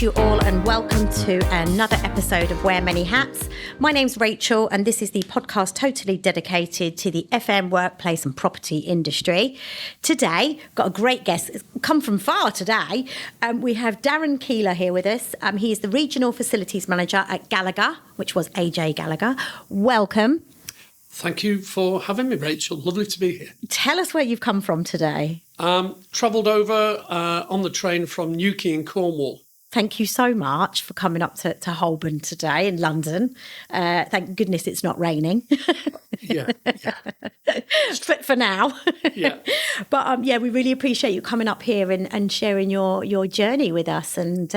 to you all and welcome to another episode of Wear Many Hats. My name's Rachel and this is the podcast totally dedicated to the FM workplace and property industry. Today, got a great guest, it's come from far today. We have Darren Keelor here with us. He is the Regional Facilities Manager at Gallagher, which was A J Gallagher. Welcome. Thank you for having me, Rachel. Lovely to be here. Tell us where you've come from today. Travelled over on the train from Newquay in Cornwall. Thank you so much for coming up to Holborn today in London. Thank goodness it's not raining. Yeah. for now. Yeah. But we really appreciate you coming up here and sharing your journey with us and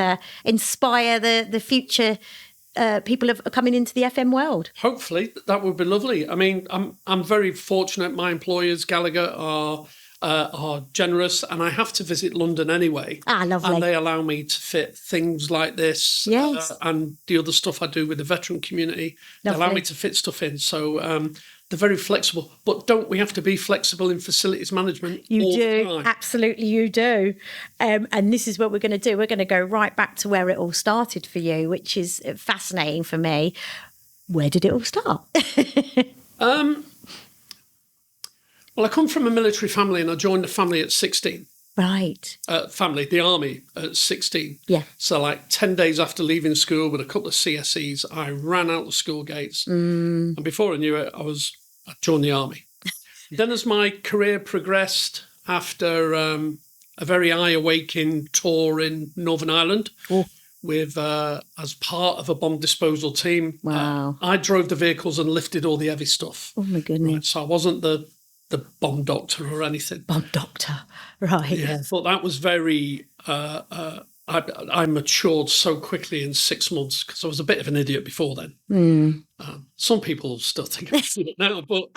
inspire the future people are coming into the FM world. Hopefully, that would be lovely. I mean, I'm very fortunate. My employers, Gallagher, are generous, and I have to visit London anyway. Lovely. And they allow me to fit things like this, yes, and the other stuff I do with the veteran community. Lovely. They allow me to fit stuff in. So they're very flexible. But don't we have to be flexible in facilities management? You all do, the time? Absolutely, you do. And this is what we're going to do. We're going to go right back to where it all started for you, which is fascinating for me. Where did it all start? Well, I come from a military family and I joined the family at 16. Right. The army at 16. Yeah. So like 10 days after leaving school with a couple of CSEs, I ran out the school gates. And before I knew it, I joined the army. Then as my career progressed after a very eye-awakening tour in Northern Ireland, with as part of a bomb disposal team. Wow. I drove the vehicles and lifted all the heavy stuff. Oh, my goodness. Right, so I wasn't the bomb doctor or anything. Bomb doctor, right. Yeah, but that was very... I matured so quickly in 6 months because I was a bit of an idiot before then. Some people still think I'm an idiot now, but,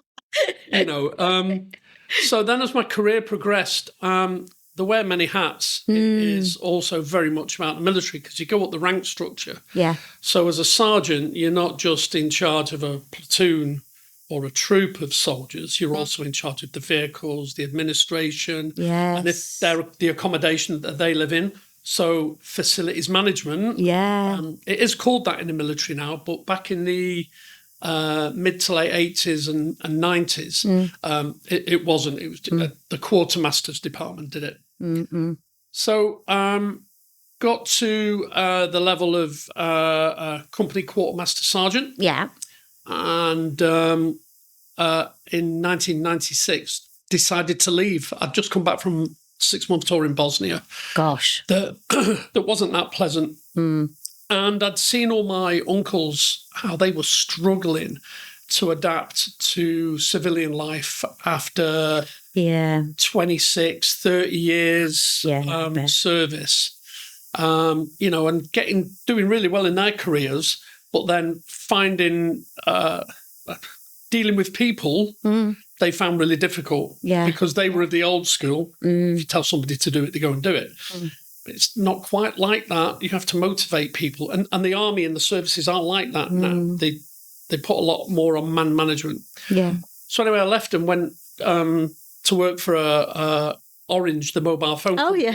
So then as my career progressed, the wear many hats is also very much about the military because you go up the rank structure. Yeah. So as a sergeant, you're not just in charge of a platoon or a troop of soldiers, you're also in charge of the vehicles, the administration, yes, and if they're the accommodation that they live in. So facilities management. Yeah. It is called that in the military now, but back in the mid to late 80s and 90s, it wasn't. It was the quartermaster's department did it. Mm-mm. So got to the level of company quartermaster sergeant. Yeah. And in 1996, decided to leave. I'd just come back from 6-month tour in Bosnia. Gosh. That wasn't that pleasant. And I'd seen all my uncles, how they were struggling to adapt to civilian life after 26, 30 years service. And doing really well in their careers, but then finding dealing with people they found really difficult because they were of the old school. If you tell somebody to do it, they go and do it. But it's not quite like that. You have to motivate people. And the army and the services aren't like that now. They put a lot more on man management. Yeah. So anyway, I left and went to work for Orange, the mobile phone company,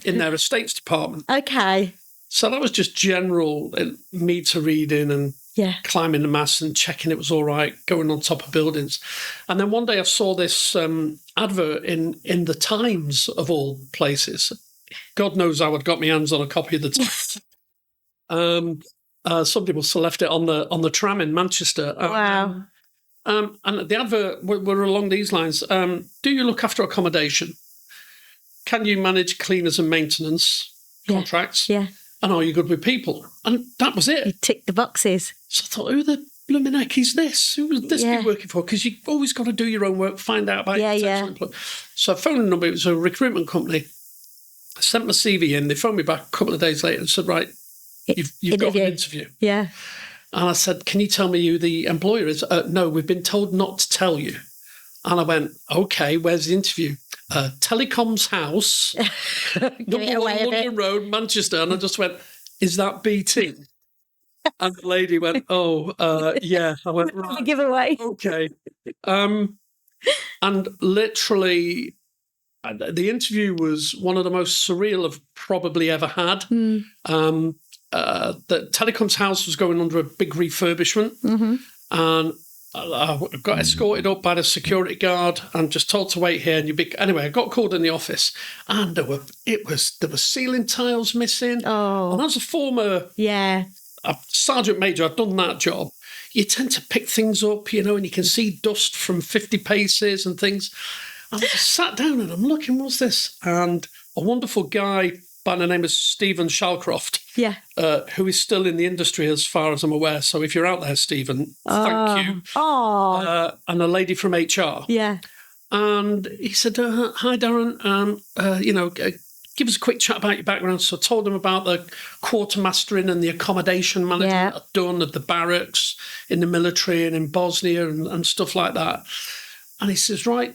in their estates department. Okay. So that was just general meter reading and climbing the masts and checking it was all right, going on top of buildings. And then one day I saw this advert in the Times, of all places. God knows how I'd got my hands on a copy of the Times. Somebody must have left it on the tram in Manchester. Wow. And the advert were along these lines. Do you look after accommodation? Can you manage cleaners and maintenance contracts? Yeah. And are you good with people? And that was it. You ticked the boxes. So I thought, who the blooming heck is this? Who would this be working for? Because you've always got to do your own work, find out about your So I phoned the number. It was a recruitment company. I sent my CV in. They phoned me back a couple of days later and said, right, you've got an interview. Yeah. And I said, can you tell me who the employer is? No, we've been told not to tell you. And I went, okay, where's the interview? Telecom's house, number 1 London Road, Manchester. And I just went, is that BT? And the lady went, yeah. I went, right. Giveaway. Okay. And literally the interview was one of the most surreal I've probably ever had. The telecoms house was going under a big refurbishment, and I got escorted up by the security guard and just told to wait here. Anyway, I got called in the office, and there were ceiling tiles missing. Oh, and as a former sergeant major, I've done that job. You tend to pick things up, and you can see dust from 50 paces and things. And I just sat down and I'm looking, what's this? And a wonderful guy by the name of Stephen Shalcroft, who is still in the industry as far as I'm aware. So if you're out there, Stephen, thank you. And a lady from HR. Yeah. And he said, hi, Darren, give us a quick chat about your background. So I told him about the quartermastering and the accommodation management I'd done at the barracks, in the military and in Bosnia and stuff like that. And he says, right,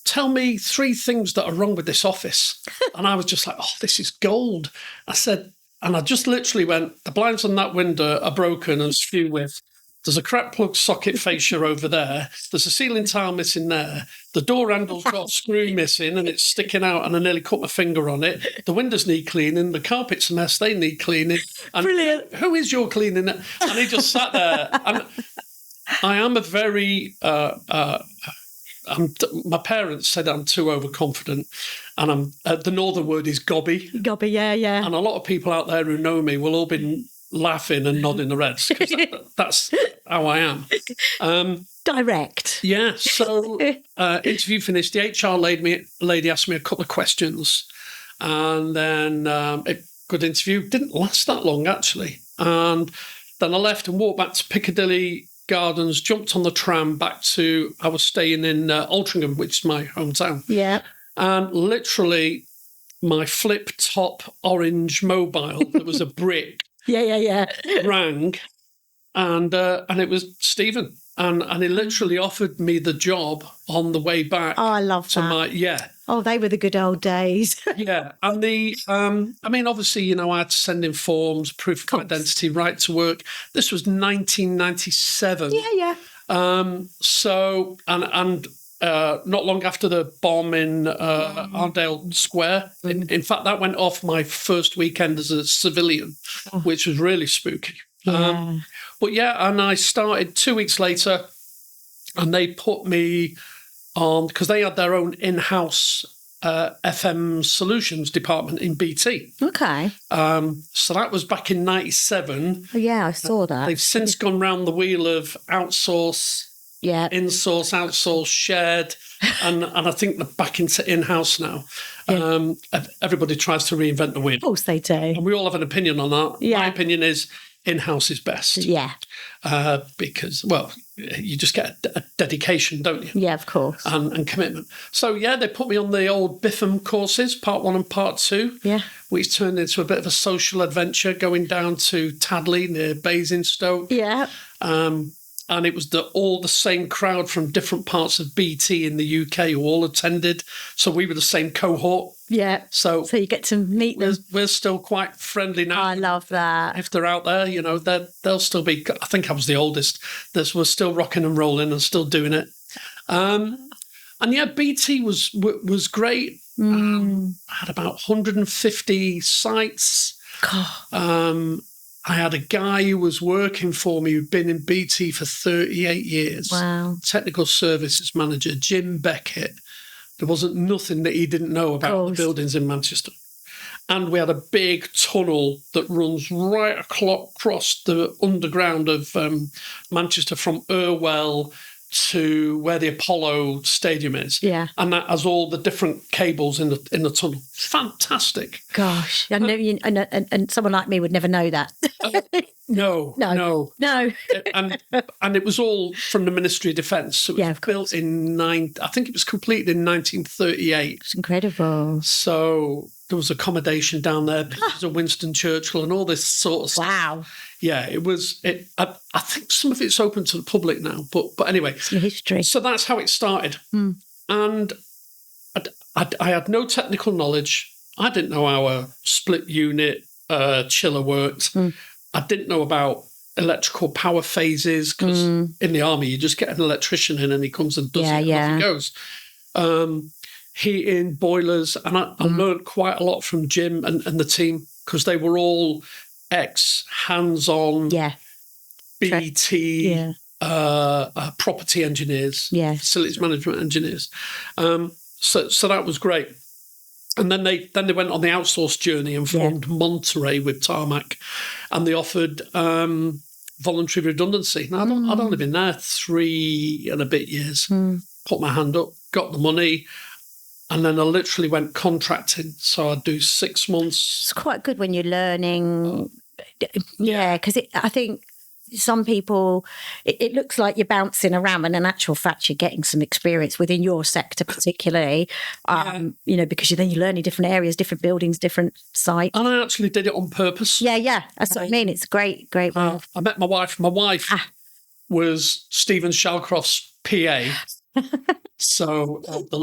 tell me 3 things that are wrong with this office. And I was just like, oh, this is gold. I said, and I just literally went, the blinds on that window are broken and skew with. There's a crack plug socket fascia over there. There's a ceiling tile missing there. The door handle's got a screw missing and it's sticking out and I nearly cut my finger on it. The windows need cleaning. The carpet's a mess. They need cleaning. And brilliant. Who is your cleaning? And he just sat there. And I am a very... my parents said I'm too overconfident, and I'm the northern word is gobby. Gobby, yeah. And a lot of people out there who know me will all be laughing and nodding their heads because that's how I am. Direct. Yeah. So interview finished. The HR lady asked me a couple of questions, and then a good interview. Didn't last that long actually, and then I left and walked back to Piccadilly Gardens, jumped on the tram back to, I was staying in Altrincham, which is my hometown. Yeah. And literally my flip top orange mobile, there was a brick. Yeah. Rang. And it was Stephen. And he literally offered me the job on the way back. Oh, I love that. Oh, they were the good old days. Yeah. And obviously, I had to send in forms, proof of identity, right to work. This was 1997. Yeah. So, not long after the bomb in Arndale Square, in fact, that went off my first weekend as a civilian, which was really spooky. Yeah. And I started 2 weeks later, and they put me on, because they had their own in-house FM solutions department in BT. Okay. So that was back in 97. Oh, yeah, I saw that. They've since gone round the wheel of outsource, in-source, outsource, shared, and I think they're back into in-house now. Yeah. Everybody tries to reinvent the wheel. Of course they do. And we all have an opinion on that. Yeah. My opinion is in-house is best. Yeah. Because, you just get a dedication, don't you? Yeah, of course. And commitment. So, they put me on the old Biffham courses, part 1 and part 2. Yeah. Which turned into a bit of a social adventure going down to Tadley near Basingstoke. Yeah. And it was all the same crowd from different parts of BT in the UK who all attended. So we were the same cohort. Yeah. So you get to meet them. We're still quite friendly now. I love that. If they're out there, they'll still be. I think I was the oldest. We're still rocking and rolling and still doing it. BT was great. I had about 150 sites. I had a guy who was working for me who'd been in BT for 38 years. Wow. Technical services manager, Jim Beckett. There wasn't nothing that he didn't know about the buildings in Manchester. And we had a big tunnel that runs right across the underground of Manchester from Irwell to where the Apollo Stadium is. Yeah. And that has all the different cables in the tunnel. Fantastic. Gosh. I know and someone like me would never know that. No. And it was all from the Ministry of Defence. So it was built I think it was completed in 1938. It's incredible. So there was accommodation down there, pictures of Winston Churchill and all this sort of stuff. Wow. Yeah, it was. I think some of it's open to the public now, but anyway, some history. So that's how it started, and I had no technical knowledge. I didn't know how a split unit chiller worked. I didn't know about electrical power phases because in the army you just get an electrician in and he comes and does it and off he goes. heating, boilers, and I learned quite a lot from Jim and the team, because they were all hands-on BT property engineers, facilities management engineers. So that was great. And then they went on the outsource journey and formed Monterey with Tarmac, and they offered voluntary redundancy. Now, I'd only been there 3 and a bit years. Put my hand up, got the money, and then I literally went contracting. So I'd do 6 months. It's quite good when you're learning. Because I think some people, it looks like you're bouncing around, and in actual fact, you're getting some experience within your sector, particularly, because you're learning different areas, different buildings, different sites. And I actually did it on purpose. Yeah. That's what I mean. It's a great way. I met my wife. My wife was Stephen Shalcroft's PA. So the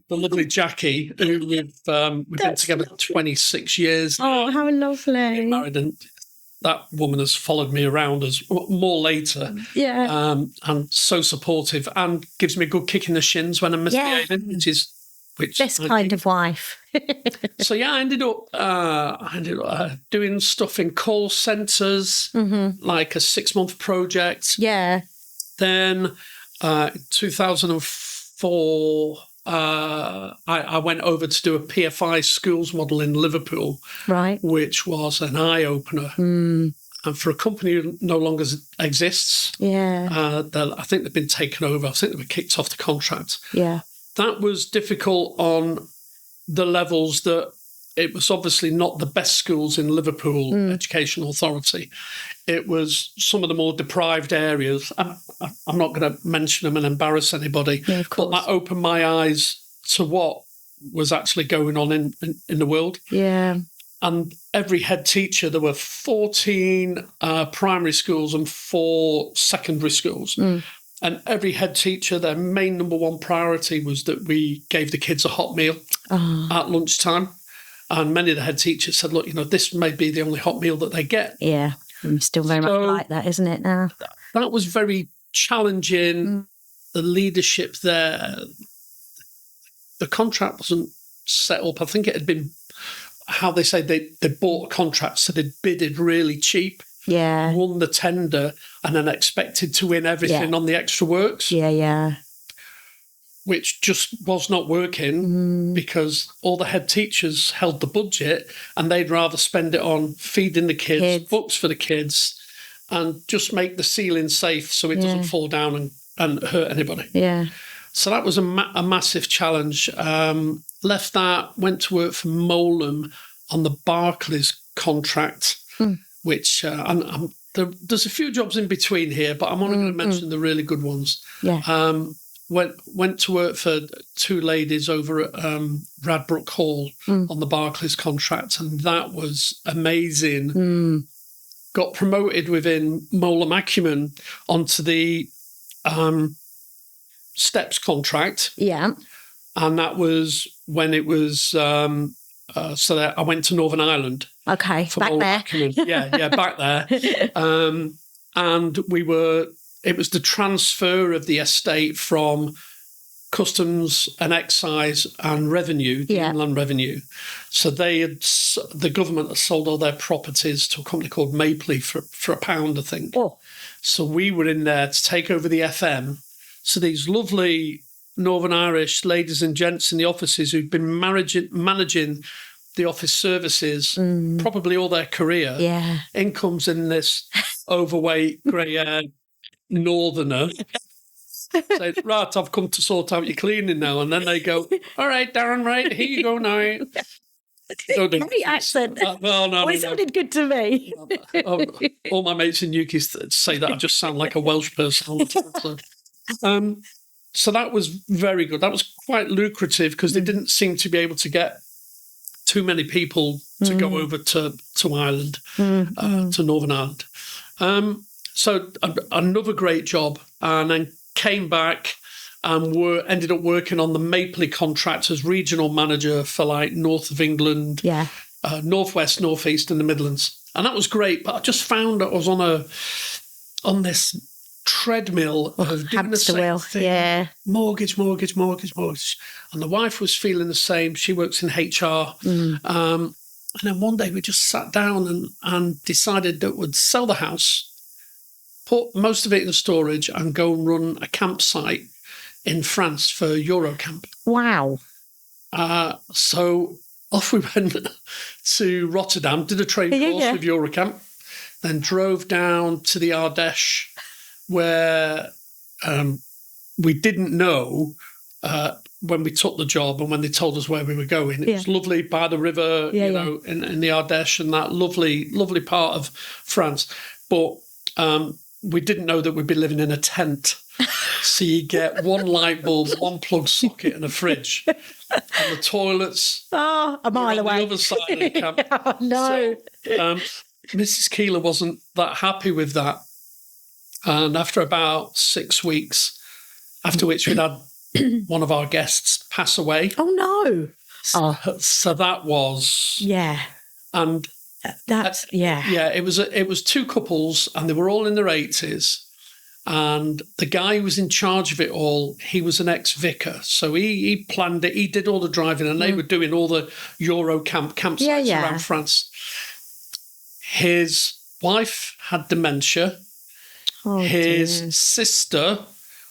lovely Jackie, who we've been together 26 years. Oh, how lovely! Married, and that woman has followed me around as more later. Yeah, and so supportive, and gives me a good kick in the shins when I'm misbehaving, which best kind of wife. So I ended up doing stuff in call centres, like a 6-month project. Yeah. Then in 2004, I went over to do a PFI schools model in Liverpool, right, which was an eye-opener. And for a company who no longer exists, I think they've been taken over. I think they were kicked off the contract. Yeah. That was difficult on the levels that it was obviously not the best schools in Liverpool Education Authority. It was some of the more deprived areas. I'm not going to mention them and embarrass anybody, but that opened my eyes to what was actually going on in the world. Yeah. And every head teacher, there were 14 primary schools and 4 secondary schools. And every head teacher, their main number one priority was that we gave the kids a hot meal at lunchtime. And many of the head teachers said, look, this may be the only hot meal that they get. Yeah, still very much like that, isn't it now? That was very challenging. The leadership there, the contract wasn't set up. I think it had been, how they say, they bought a contract, so they bidded really cheap. Yeah. Won the tender and then expected to win everything on the extra works. Yeah. Which just was not working because all the head teachers held the budget and they'd rather spend it on feeding the kids, books for the kids, and just make the ceiling safe so it doesn't fall down and hurt anybody. Yeah. So that was a massive challenge. Left that, went to work for Molem on the Barclays contract, which there's a few jobs in between here, but I'm only going to mention the really good ones. Yeah. Went to work for 2 ladies over at Radbrook Hall on the Barclays contract, and that was amazing. Got promoted within Molem Acumen onto the Steps contract. Yeah. And that was when it was, so that I went to Northern Ireland. Okay, back there. Acumen. Yeah, back there. And it was the transfer of the estate from customs and excise and revenue, the inland revenue. So the government had sold all their properties to a company called Mapley for £1, I think. Oh. So we were in there to take over the FM. So these lovely Northern Irish ladies and gents in the offices who'd been managing the office services probably all their career. Yeah. In comes in this overweight, grey-haired northerner. Say, right, I've come to sort out your cleaning now. And then they go, all right, Darren, right, here you go now. Great accent. No. It sounded good to me. All my mates in Newquay say that I just sound like a Welsh person all the time. So that was very good. That was quite lucrative because they didn't seem to be able to get too many people to go over to Ireland, to Northern Ireland. So another great job, and then came back and ended up working on the Mapley contract as regional manager for like north of England, northwest, northeast, and the Midlands, and that was great. But I just found I was on this treadmill of doing the hamster same wheel. thing. Yeah. Mortgage. And the wife was feeling the same. She works in HR. And then one day we just sat down and decided that we'd sell the house, put most of it in storage, and go and run a campsite in France for Eurocamp. Wow. So off we went to Rotterdam, did a train course with Eurocamp, then drove down to the Ardèche, where we didn't know when we took the job and when they told us where we were going. It was lovely by the river, know, in the Ardèche, and that lovely, lovely part of France. But we didn't know that we'd be living in a tent. So you get one light bulb, one plug socket, and a fridge. And the toilets a mile away. On the other side of the camp. Oh, no. So, Mrs. Keelor wasn't that happy with that. And after about 6 weeks, after which we'd had one of our guests pass away. Oh, no. So that was... Yeah. And... That's... Yeah. Yeah, it was two couples, and they were all in their 80s. And the guy who was in charge of it all, he was an ex-vicar. So he planned it. He did all the driving, and they were doing all the campsites around France. His wife had dementia. Oh, his sister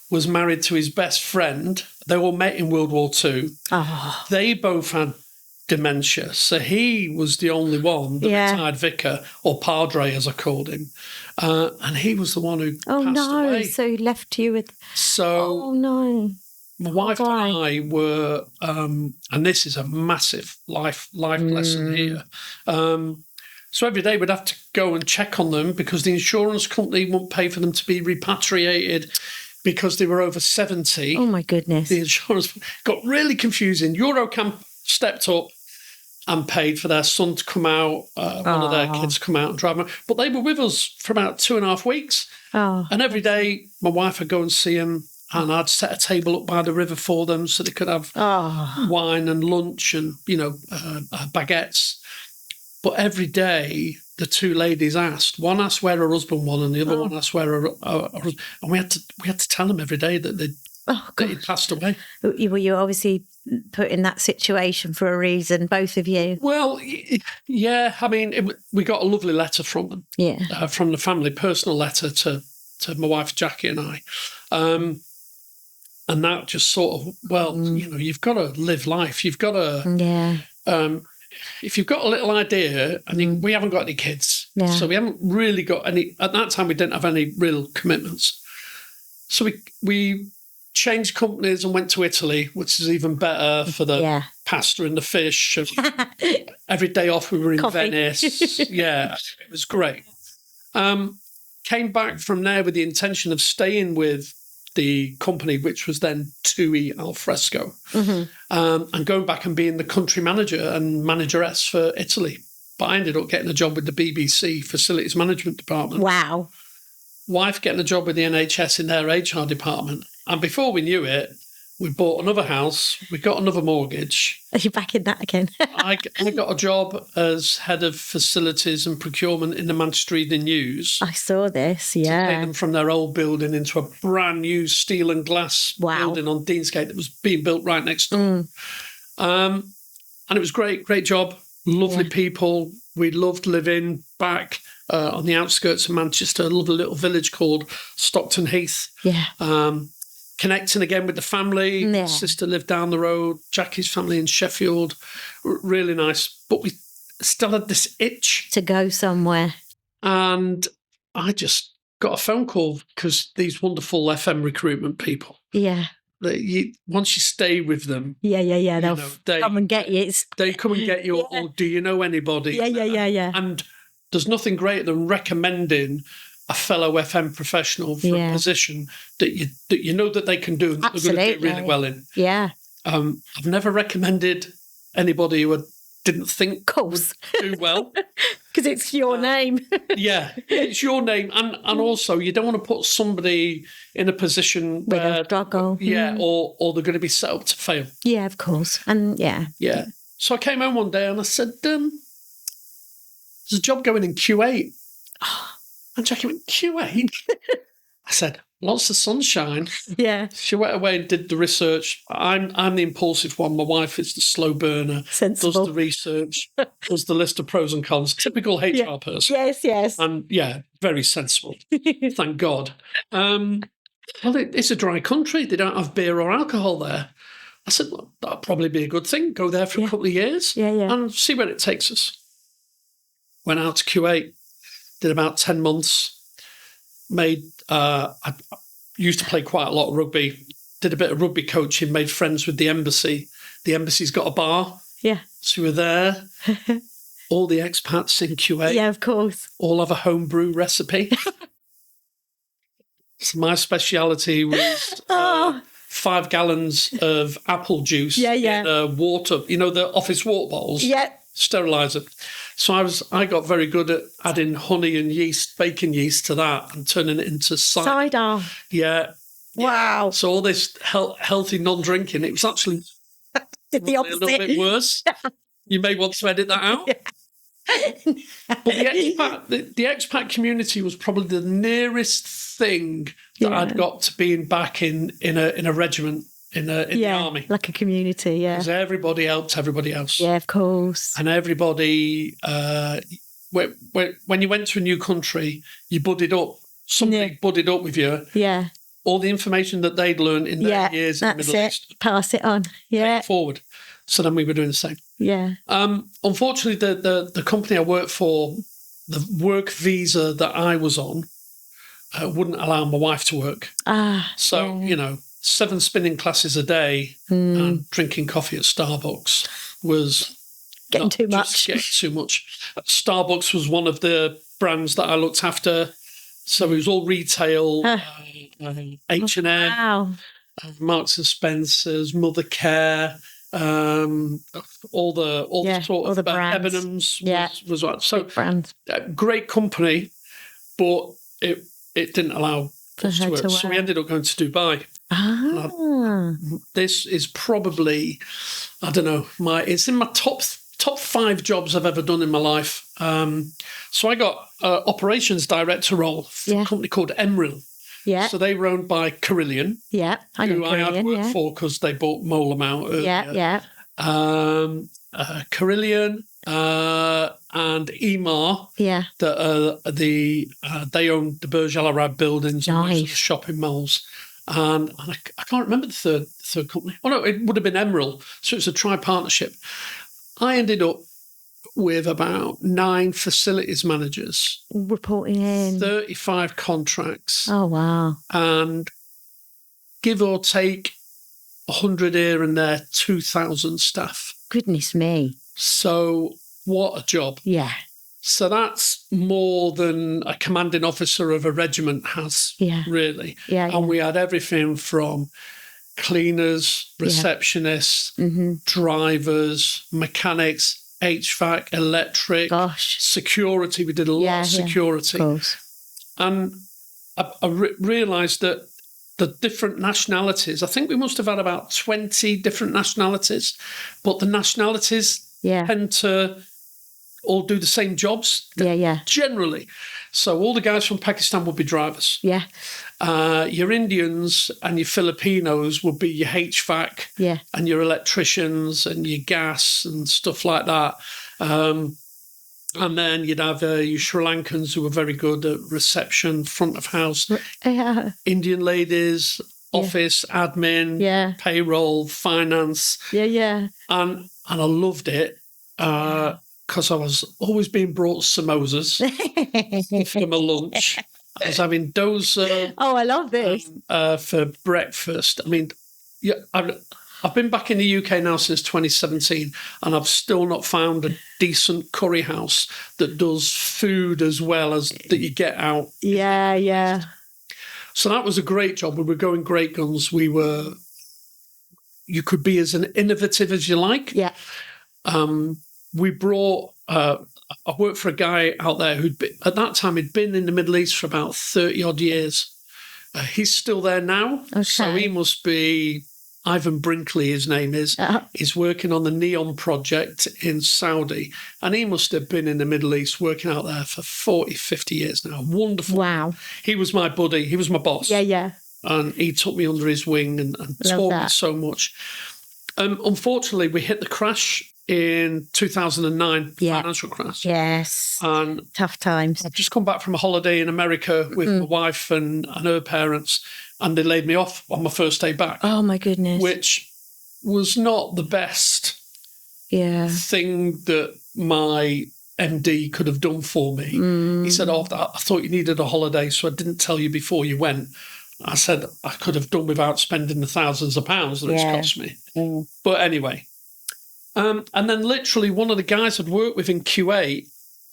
was married to his best friend. They all met in World War II. Oh. They both had dementia. So he was the only one, the retired vicar, or padre as I called him. And he was the one who passed away. So he left you with... So oh, no. My wife and I were, and this is a massive life lesson here. So every day we'd have to go and check on them because the insurance company wouldn't pay for them to be repatriated because they were over 70. Oh, my goodness. The insurance got really confusing. Eurocamp stepped up and paid for their son to come out, one of their kids to come out and drive them. But they were with us for about 2.5 weeks. Oh. And every day my wife would go and see them, and I'd set a table up by the river for them so they could have wine and lunch and, baguettes. But every day, the two ladies asked. One asked where her husband was, and the other one asked where her husband. And we had to tell them every day that he'd passed away. Well, you obviously put in that situation for a reason, both of you. Well, yeah. I mean, we got a lovely letter from them. Yeah, from the family, personal letter to my wife Jackie and I, and that just sort of you've got to live life. You've got to if you've got a little idea, we haven't got any kids, so we haven't really got any. At that time, we didn't have any real commitments. So we changed companies and went to Italy, which is even better for the pasta and the fish. Every day off, we were in Venice. Yeah, it was great. Came back from there with the intention of staying with the company, which was then TUI Alfresco, and going back and being the country manager and manageress for Italy. But I ended up getting a job with the BBC Facilities Management Department. Wow. Wife getting a job with the NHS in their HR department. And before we knew it, we bought another house. We got another mortgage. Are you back in that again? I got a job as head of facilities and procurement in the Manchester Evening News. I saw this, To take them from their old building into a brand new steel and glass building on Deansgate that was being built right next door. And it was great job. Lovely people. We loved living back on the outskirts of Manchester, a lovely little village called Stockton Heath. Yeah. Connecting again with the family. Yeah. Sister lived down the road. Jackie's family in Sheffield. Really nice. But we still had this itch to go somewhere. And I just got a phone call because these wonderful FM recruitment people. Yeah. Once you stay with them. Yeah. They'll come and get you. They come and get you. Or do you know anybody? Yeah. And there's nothing greater than recommending a fellow FM professional for a position that you know that they can do and that they're going to do really well in. Yeah. I've never recommended anybody who I didn't think would do well. Because it's your name. Yeah, it's your name. And also you don't want to put somebody in a position where they'll struggle. Yeah, or they're going to be set up to fail. Yeah, of course. And yeah. So I came home one day and I said, there's a job going in Q8. And Jackie went, Q8? I said, lots of sunshine. Yeah. She went away and did the research. I'm the impulsive one. My wife is the slow burner. Sensible. Does the research, does the list of pros and cons. Typical HR person. Yes. And very sensible. Thank God. Well, it's a dry country. They don't have beer or alcohol there. I said, well, that'll probably be a good thing. Go there for a couple of years and see where it takes us. Went out to Kuwait, did about 10 months, I used to play quite a lot of rugby, did a bit of rugby coaching, made friends with the embassy. The embassy's got a bar. Yeah. So we were there. All the expats in Kuwait. Yeah, of course. All have a homebrew recipe. So my speciality was 5 gallons of apple juice in water, the office water bottles. Yeah. Sterilise it. So I got very good at adding honey and yeast, bacon yeast to that and turning it into cider. Cider. Yeah. Wow. So all this healthy non-drinking, it was actually did the opposite. A little bit worse. You may want to edit that out. But the expat community was probably the nearest thing that I'd got to being back in a regiment in the army, like a community. Yeah, because everybody helped everybody else. Yeah, of course. And everybody, when you went to a new country, you buddied up. Somebody buddied up with you. Yeah. All the information that they'd learned in their years in the Middle East. Pass it on. Yeah. Take it forward. So then we were doing the same. Yeah. Unfortunately, the company I worked for, the work visa that I was on, wouldn't allow my wife to work. So, 7 spinning classes a day and drinking coffee at Starbucks was getting too much. Starbucks was one of the brands that I looked after. So it was all retail, H&M, Marks and Spencer's, Mother Care, all the sort of brands. Debenhams was right. So brands. Great company, but it didn't allow us to work. So we ended up going to Dubai. This is probably, I don't know, it's in my top 5 jobs I've ever done in my life. So I got an operations director role for a company called Emeril. Yeah. So they were owned by Carillion. Yeah, I know who Carillion, I had worked for because they bought Mole Amount earlier. Yeah. Carillion and Emar. Yeah. They owned the Burj Al Arab buildings and most of the shopping malls. And I can't remember the third company. Oh no, it would have been Emeril. So it's a tri-partnership. I ended up with about 9 facilities managers. Reporting in. 35 contracts. Oh, wow. And give or take 100 here and there, 2,000 staff. Goodness me. So what a job. Yeah. So that's more than a commanding officer of a regiment has, really. Yeah. And we had everything from cleaners, receptionists, drivers, mechanics, HVAC, electric, security. We did a lot of security. Of course. And I realised that the different nationalities, I think we must have had about 20 different nationalities, but the nationalities tend to all do the same jobs. Generally. So all the guys from Pakistan would be drivers. Yeah. Your Indians and your Filipinos would be your HVAC and your electricians and your gas and stuff like that. And then you'd have your Sri Lankans who were very good at reception, front of house, Indian ladies, office, admin, payroll, finance. Yeah. And I loved it because I was always being brought samosas for my lunch. I was having dosa. Oh, I love this. For breakfast. I mean, I've been back in the UK now since 2017, and I've still not found a decent curry house that does food as well as that you get out. Yeah. So that was a great job. We were going great guns. You could be as innovative as you like. Yeah. We brought, I worked for a guy out there at that time, he'd been in the Middle East for about 30 odd years. He's still there now. Okay. So he must be Ivan Brinkley, his name is. He's working on the Neon project in Saudi. And he must have been in the Middle East working out there for 40, 50 years now. Wonderful. Wow. He was my buddy. He was my boss. Yeah. And he took me under his wing and taught me so much. Unfortunately, we hit the crash in 2009, financial crash. Yes. And tough times. I've just come back from a holiday in America with my wife and her parents, and they laid me off on my first day back. Oh, my goodness. Which was not the best thing that my MD could have done for me. He said, I thought you needed a holiday, so I didn't tell you before you went. I said I could have done without spending the thousands of pounds that it's cost me. But anyway. And then literally one of the guys I'd worked with in QA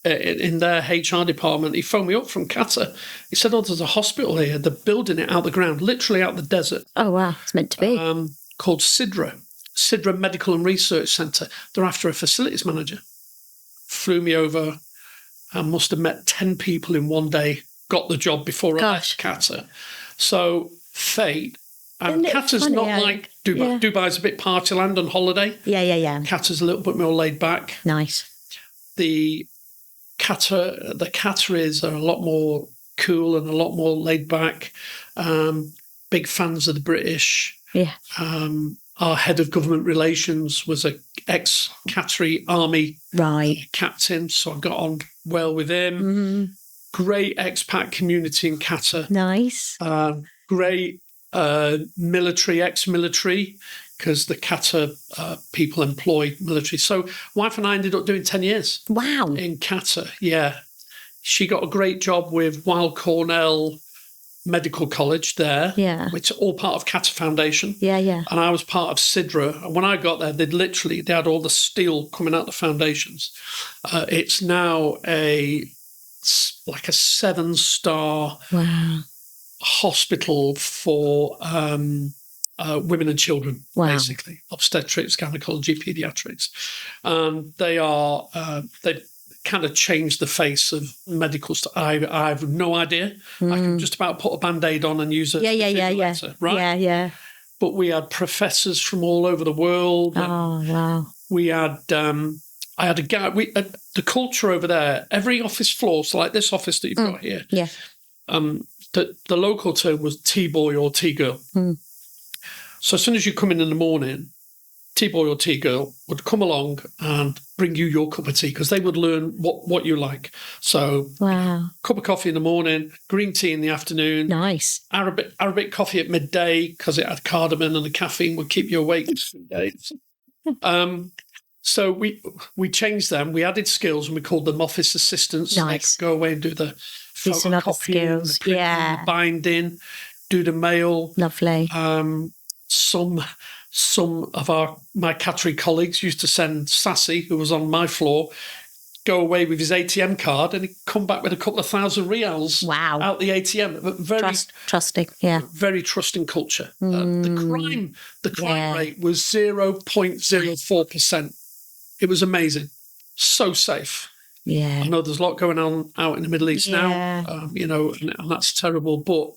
in their HR department, he phoned me up from Qatar. He said, there's a hospital here. They're building it out the ground, literally out the desert. Oh, wow. It's meant to be. Called Sidra Medical and Research Centre. They're after a facilities manager. Flew me over. I must have met 10 people in one day, got the job before I left Qatar. So fate. And Qatar's not like Dubai. Dubai's a bit party land on holiday. Yeah. Qatar's a little bit more laid back. Nice. The Qataris are a lot more cool and a lot more laid back. Big fans of the British. Yeah. Our head of government relations was a ex-Qatari army captain, so I got on well with him. Great expat community in Qatar. Nice. Great ex-military, because the Qatar people employ military. So wife and I ended up doing 10 years. Wow. In Qatar, yeah. She got a great job with Weill Cornell Medical College there, which is all part of Qatar Foundation. Yeah. And I was part of Sidra. And when I got there, they had all the steel coming out the foundations. It's now like a 7-star hospital for women and children, basically obstetrics, gynecology, pediatrics. They kind of changed the face of medical stuff. I have no idea. I can just about put a Band-Aid on and use a defibrillator, right? Yeah. But we had professors from all over the world. Oh, wow. We had I had a guy. The culture over there. Every office floor, so like this office that you've got here. Yeah. The local term was T-boy or T-girl. So as soon as you come in the morning, T-boy or T-girl would come along and bring you your cup of tea, because they would learn what you like. So cup of coffee in the morning, green tea in the afternoon. Nice. Arabic coffee at midday, because it had cardamom and the caffeine would keep you awake for 3 days. So we changed them. We added skills and we called them office assistants. Nice. They go away and do the photocopying, skills, the binding, do the mail. Lovely. Some of my Qatari colleagues used to send Sassy, who was on my floor, go away with his ATM card, and he'd come back with a couple of thousand rials out the ATM. Very trusting, very trusting culture. The crime rate was 0.04%. It was amazing. So safe. Yeah. I know there's a lot going on out in the Middle East now, and that's terrible. But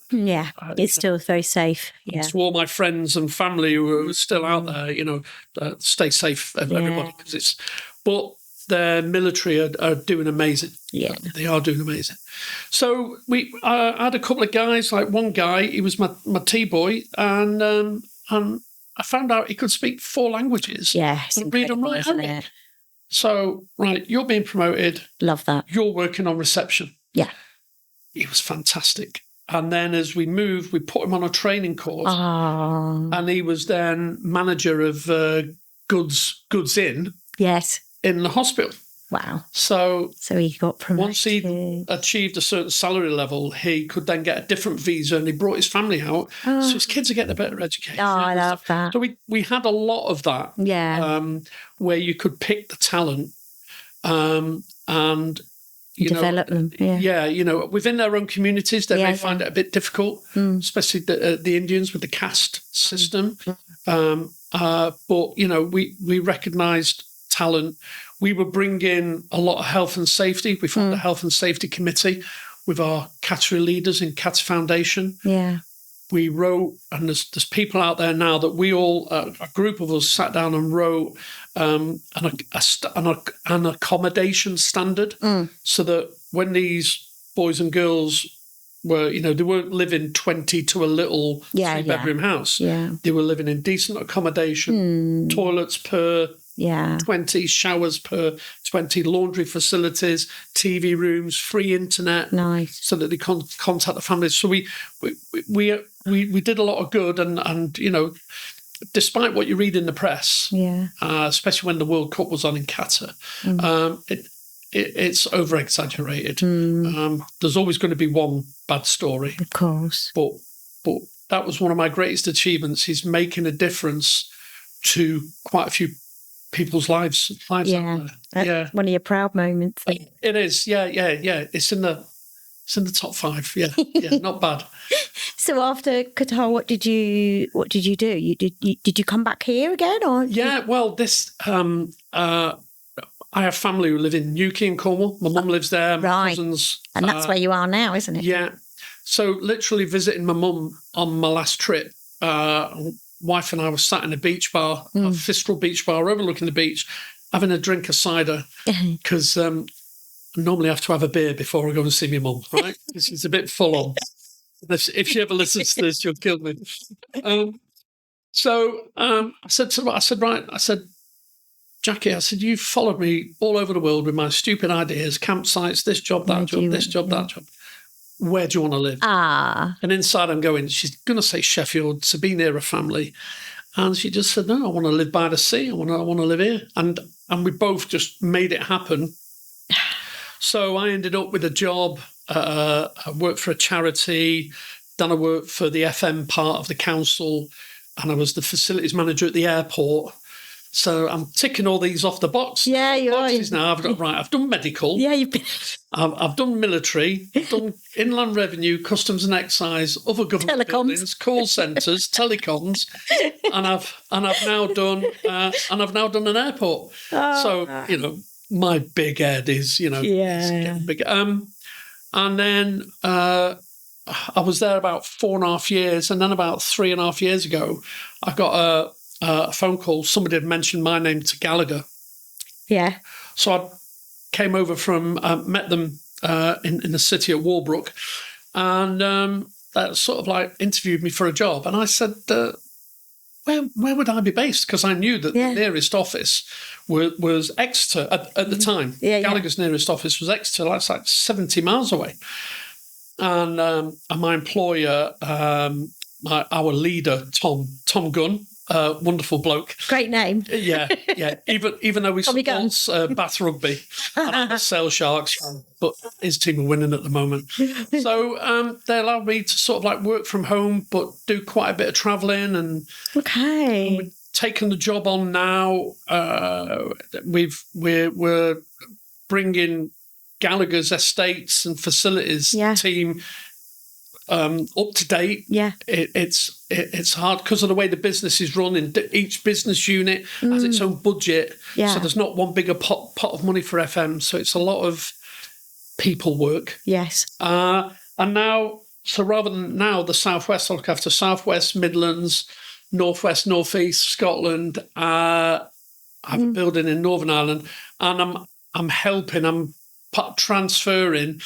it's still very safe. Yeah. To all my friends and family who are still out there, stay safe, everybody. But the military are doing amazing. Yeah, they are doing amazing. So I had a couple of guys. Like one guy, he was my T-boy, and I found out he could speak 4 languages. Yeah, it's incredible, read and write, isn't it? So, you're being promoted. Love that. You're working on reception. Yeah. He was fantastic. And then as we moved, we put him on a training course. Oh. And he was then manager of goods in. Yes. In the hospital. Wow. So he got promoted. Once he achieved a certain salary level, he could then get a different visa, and he brought his family out. So his kids are getting a better education. Oh, I love that. So we had a lot of that. Yeah. Where you could pick the talent and develop them. Yeah. Yeah, within their own communities, they may find it a bit difficult, especially the Indians with the caste system. But we recognised talent. We were bringing a lot of health and safety. We formed a health and safety committee with our Qatari leaders in Qatar Foundation. Yeah. we wrote, and there's people out there now that we all, a group of us sat down and wrote an accommodation standard, so that when these boys and girls were, they weren't living 20 to a little 3-bedroom house. Yeah. They were living in decent accommodation, toilets per 20, showers per 20, laundry facilities, TV rooms, free internet. Nice. So that they contact the families. So we did a lot of good, and despite what you read in the press, especially when the World Cup was on in Qatar, it's over exaggerated. There's always going to be one bad story, of course. But that was one of my greatest achievements. Is making a difference to quite a few people's lives. Yeah, that's one of your proud moments. It is. Yeah. It's in the top 5. Yeah, not bad. So after Qatar, what did you do? Did you come back here again, or? Yeah, well, this. I have family who live in Newquay in Cornwall. My mum lives there. My cousins, and that's where you are now, isn't it? Yeah. So literally visiting my mum on my last trip. Wife and I were sat in a beach bar, a Fistral beach bar overlooking the beach, having a drink of cider, because I normally have to have a beer before I go and see my mum, right? Because she's a bit full on. If she ever listens to this, she'll kill me. So I said, Jackie, I said, you've followed me all over the world with my stupid ideas, campsites, this job, that job, this job, that job. Where do you want to live? And inside I'm going, she's going to say Sheffield to be near a family. And she just said, no, I want to live by the sea. I want to live here. And we both just made it happen. So I ended up with a job. I worked for a charity. Then I worked for the FM part of the council. And I was the facilities manager at the airport. So I'm ticking all these off the box. Yeah, you boxes are. Now. I've done medical. Yeah, you've been. I've done military. I've done inland revenue, customs and excise, other government buildings, call centres, telecoms, and I've now done an airport. So my big head is it's getting big. And then I was there about 4.5 years, and then about 3.5 years ago, I got a phone call. Somebody had mentioned my name to Gallagher. Yeah. So I came over from, met them in the city at Walbrook, and that sort of like interviewed me for a job. And I said, where would I be based? Because I knew that the nearest office was Exeter at the time. Gallagher's nearest office was Exeter. That's like 70 miles away. And my employer, our leader, Tom Gunn, wonderful bloke. Great name. Yeah. Even though we supports Bath Rugby, and I'm a Sale Sharks fan, but his team are winning at the moment. So they allowed me to sort of like work from home, but do quite a bit of travelling. And we've taken the job on now. We're bringing Gallagher's estates and facilities team up to date. Yeah, it's hard because of the way the business is run. And each business unit has its own budget, so there's not one bigger pot of money for FM. So it's a lot of people work. Yes, and now, so rather than now the Southwest, I look after Southwest, Midlands, Northwest, Northeast, Scotland. I have a building in Northern Ireland, and I'm helping. I'm transferring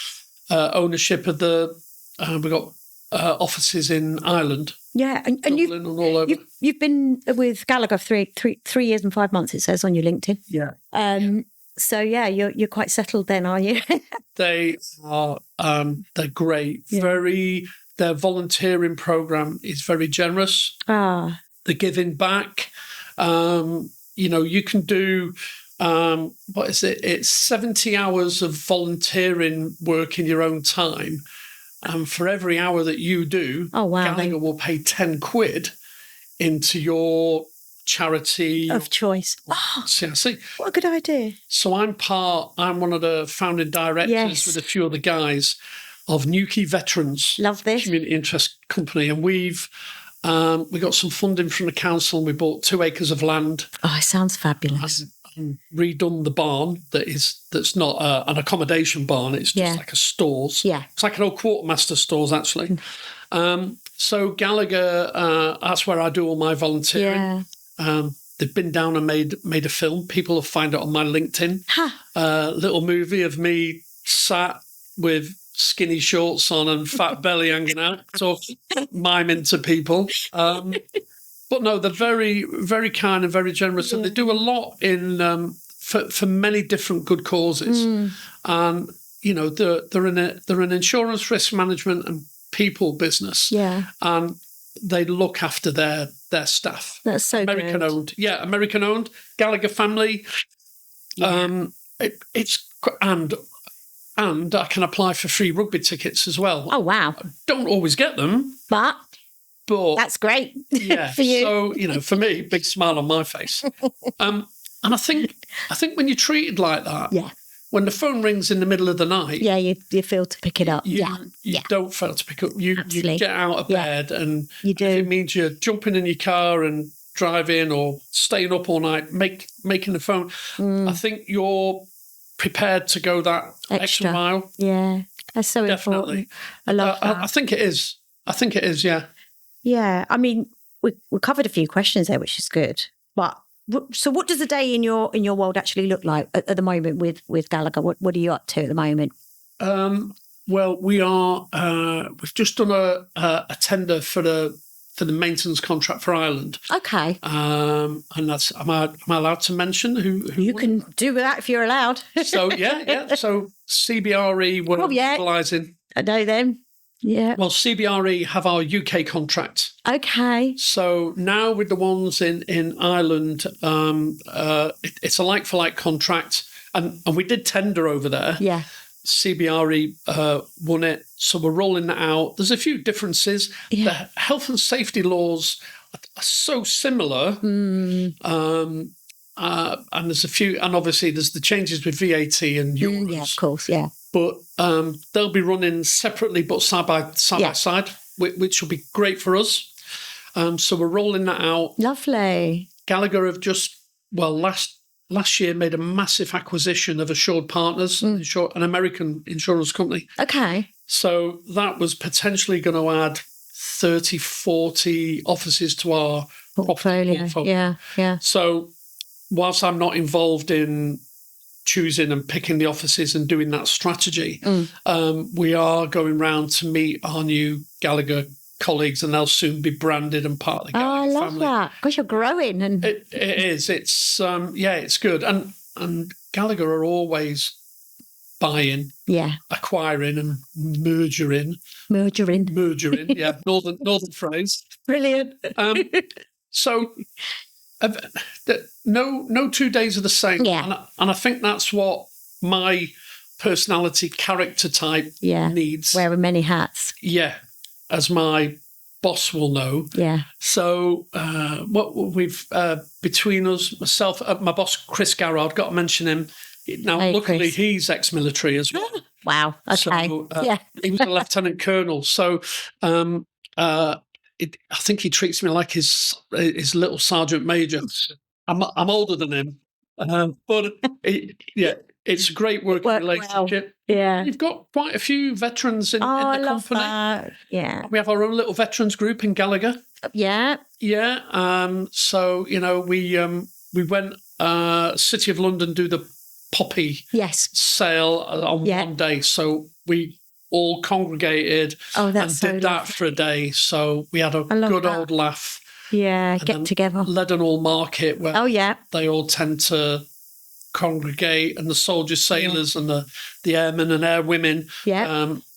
ownership of the. We've got offices in Ireland. Yeah, and Dublin, and all over. You've been with Gallagher 3 years and 5 months. It says on your LinkedIn. Yeah. So yeah, you're quite settled then, are you? They are. They're great. Yeah. Their volunteering program is very generous. The giving back. You can do. What is it? It's 70 hours of volunteering work in your own time. And for every hour that you do, Gallagher will pay 10 quid into your charity of choice. See, what a good idea. So I'm one of the founding directors with a few other guys of Newquay Veterans. Love this. Community Interest Company. And we got some funding from the council, and we bought 2 acres of land. Oh, it sounds fabulous. And redone the barn that's not an accommodation barn. It's just like a stores. Yeah, it's like an old quartermaster stores actually. And So Gallagher, that's where I do all my volunteering. Yeah. They've been down and made a film. People will find it on my LinkedIn. Little movie of me sat with skinny shorts on and fat belly hanging out, talking, miming to people. But no, they're very, very kind and very generous, and they do a lot in for many different good causes. And they're an insurance risk management and people business. Yeah. And they look after their staff. That's so American good. owned. Yeah, American owned. Gallagher family. Yeah. And I can apply for free rugby tickets as well. Oh, wow. Don't always get them, But but that's great yeah. for you. So for me, big smile on my face. And I think when you're treated like that, Yeah. when the phone rings in the middle of the night, Yeah, you feel to pick it up. you Yeah. don't fail to pick up. You Absolutely. get out of bed, and You do. if it means you're jumping in your car and driving or staying up all night, making the phone. I think you're prepared to go that extra mile. Yeah. That's so Definitely. important. I love that. I think it is. Yeah. Yeah. I mean, we covered a few questions there, which is good. But so what does a day in your world actually look like at the moment with Gallagher? What are you up to at the moment? Well, we are. We've just done a tender for the maintenance contract for Ireland. Okay. And that's. Am I allowed to mention who You can do that if you're allowed. So yeah. So CBRE were mobilising. I know them. Yeah. Well, CBRE have our UK contract. Okay. So now with the ones in Ireland, it's a like-for-like contract. And we did tender over there. Yeah. CBRE won it. So we're rolling that out. There's a few differences. Yeah. The health and safety laws are so similar. And there's a few, and obviously there's the changes with VAT and euros. Yeah, of course, yeah. But they'll be running separately but side by side, which will be great for us. So we're rolling that out. Lovely. Gallagher have just, last year made a massive acquisition of Assured Partners, an American insurance company. Okay. So that was potentially going to add 30, 40 offices to our portfolio. Yeah. So whilst I'm not involved in choosing and picking the offices and doing that strategy, we are going round to meet our new Gallagher colleagues, and they'll soon be branded and part of the Gallagher family. I love that because you're growing, and it is. It's it's good, and Gallagher are always buying, acquiring, and mergering. Yeah, northern phrase. Brilliant. So. No 2 days are the same. Yeah. And I think that's what my personality character type needs. Wearing many hats. Yeah, as my boss will know. Yeah. So what we've, between us, myself, my boss, Chris Garrard, got to mention him. Now, luckily, Chris. He's ex-military as well. Wow. Okay. So, he was a lieutenant colonel. So I think he treats me like his little sergeant major. I'm older than him, but it's a great working relationship. Well. Yeah, You've got quite a few veterans in the I love company. That. Yeah, we have our own little veterans group in Gallagher. Yeah. So we went City of London do the poppy sale on one day. So we all congregated and did that for a day. So we had a good old laugh. Yeah, get together. Leadenhall Market, where they all tend to congregate, and the soldiers, sailors, and the airmen and airwomen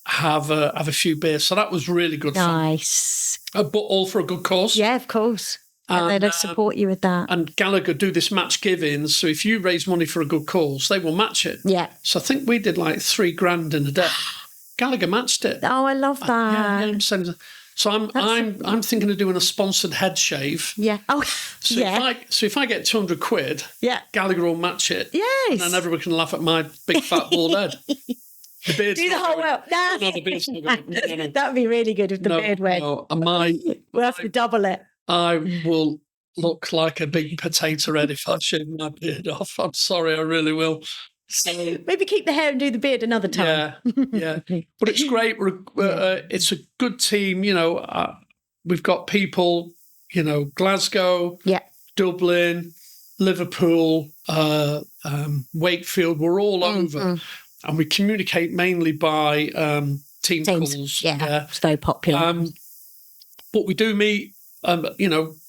have a few beers. So that was really good fun. Nice. But all for a good cause. Yeah, of course. And they'll support you with that. And Gallagher do this match giving. So if you raise money for a good cause, they will match it. Yeah. So I think we did like $3,000 in a day. Gallagher matched it. Oh, I love that. So I'm thinking of doing a sponsored head shave. Yeah. Oh, so if I get £200, Gallagher will match it. Yes. And then everyone can laugh at my big fat bald head. The beard's do the whole world. No, the beard's not going. No. That'd be really good if the beard went. No, we'll have to double it. I will look like a big potato head if I shave my beard off. I'm sorry, I really will. So, maybe keep the hair and do the beard another time. Yeah. But it's great. It's a good team. we've got people, Glasgow, Dublin, Liverpool, Wakefield. We're all over, and we communicate mainly by team calls. Yeah, it's very popular. But we do meet,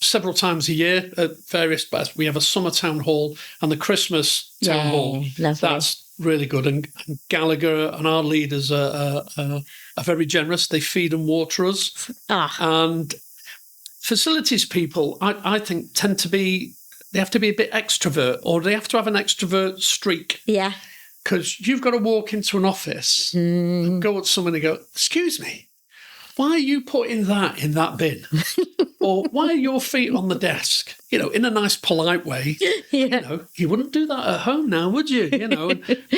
several times a year at various. We have a summer town hall and the Christmas town hall. Lovely. That's really good. And Gallagher and our leaders are very generous. They feed and water us. And facilities people, I think, they have to be a bit extrovert, or they have to have an extrovert streak. Yeah. Because you've got to walk into an office and go at someone and go, "Excuse me, why are you putting that in that bin?" Or "Why are your feet on the desk?" In a nice, polite way. You wouldn't do that at home now, would you?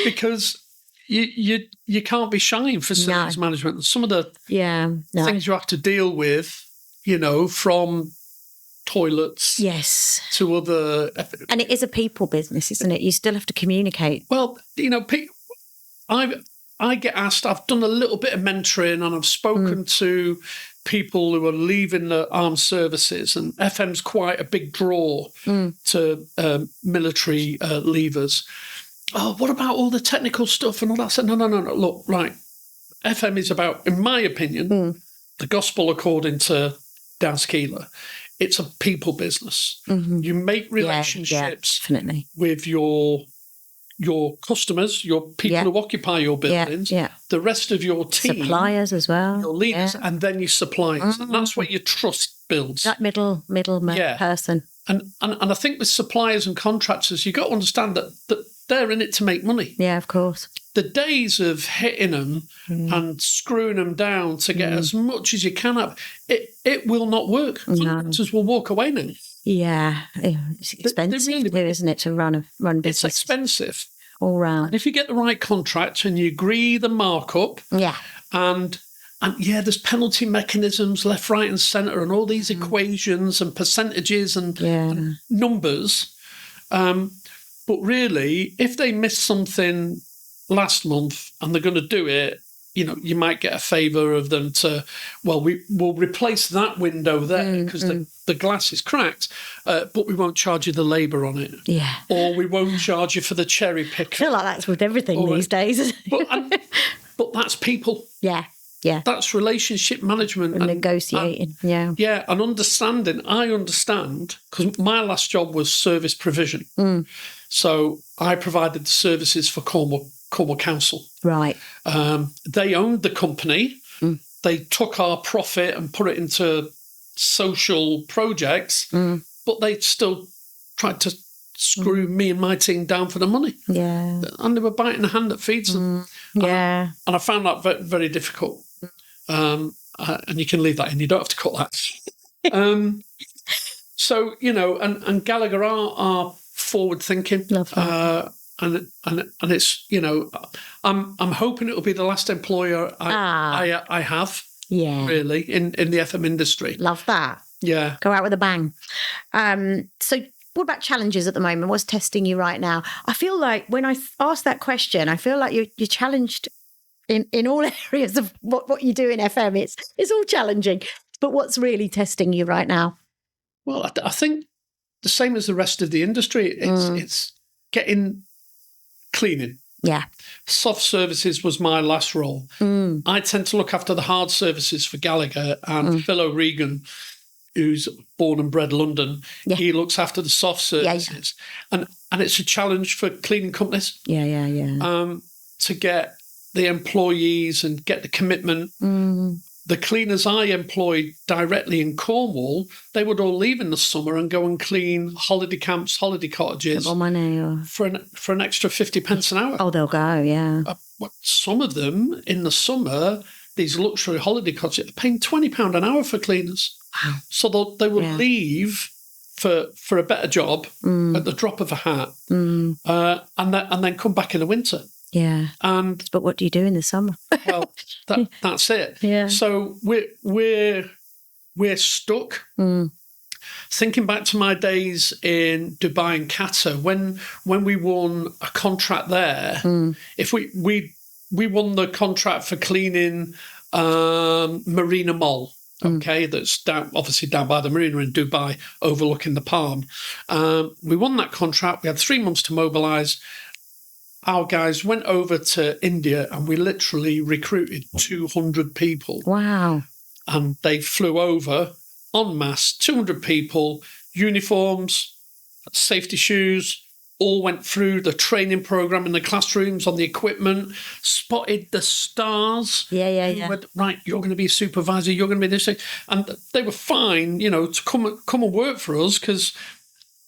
Because you can't be shy in facilities management. And some of the things you have to deal with, from toilets to other... And it is a people business, isn't it? You still have to communicate. Well, I get asked, I've done a little bit of mentoring and I've spoken to people who are leaving the armed services, and FM's quite a big draw to military leavers. "Oh, what about all the technical stuff and all that?" I said, no. Look, right. FM is about, in my opinion, the gospel according to Daz Keelor. It's a people business. You make relationships with your customers, your people who occupy your buildings, the rest of your team. Suppliers as well. Your leaders, and then your suppliers. And that's where your trust builds. That middle person. And I think with suppliers and contractors, you've got to understand that they're in it to make money. Yeah, of course. The days of hitting them and screwing them down to get as much as you can up, it will not work. Contractors will walk away now. Yeah, it's expensive, isn't it, to run business? It's expensive. All round. And if you get the right contract and you agree the markup, and there's penalty mechanisms left, right and centre, and all these equations and percentages and numbers. But really, if they miss something last month and they're going to do it, you might get a favour of them to, we'll replace that window there because the glass is cracked, but we won't charge you the labour on it. Yeah. Or we won't charge you for the cherry picker. I feel like that's with everything these days. But that's people. Yeah. That's relationship management. And negotiating, Yeah, and understanding. I understand, because my last job was service provision. So I provided the services for Cornwall Council. Right. They owned the company. They took our profit and put it into social projects, but they still tried to screw me and my team down for the money. Yeah. And they were biting the hand that feeds them. Yeah. And I found that very, very difficult. And you can leave that in. You don't have to cut that. So, and Gallagher are forward thinking. Love that. And it's, I'm hoping it'll be the last employer I have. Yeah. Really, in the FM industry. Love that. Yeah. Go out with a bang. So what about challenges at the moment? What's testing you right now? I feel like when I asked that question, I feel like you're challenged in all areas of what you do in FM. It's all challenging. But what's really testing you right now? Well, I think the same as the rest of the industry. It's getting cleaning. Yeah. Soft services was my last role. I tend to look after the hard services for Gallagher, and Phil O'Regan, who's born and bred London, he looks after the soft services. And it's a challenge for cleaning companies. To get the employees and get the commitment. The cleaners I employed directly in Cornwall, they would all leave in the summer and go and clean holiday camps, holiday cottages for an extra 50 pence an hour. Oh, they'll go, yeah. Some of them in the summer, these luxury holiday cottages, are paying £20 an hour for cleaners. Wow. So they would leave for a better job at the drop of a hat, and then come back in the winter. Yeah. But what do you do in the summer? Well, that's it. Yeah. So we're stuck. Thinking back to my days in Dubai and Qatar, when we won a contract there, if we won the contract for cleaning Marina Mall. okay, that's obviously down by the marina in Dubai, overlooking the Palm. We won that contract. We had 3 months to mobilise. Our guys went over to India and we literally recruited 200 people. Wow. And they flew over en masse, 200 people, uniforms, safety shoes, all went through the training program in the classrooms on the equipment, spotted the stars. Yeah. Went, right, you're going to be a supervisor, you're going to be this thing. And they were fine, to come and work for us because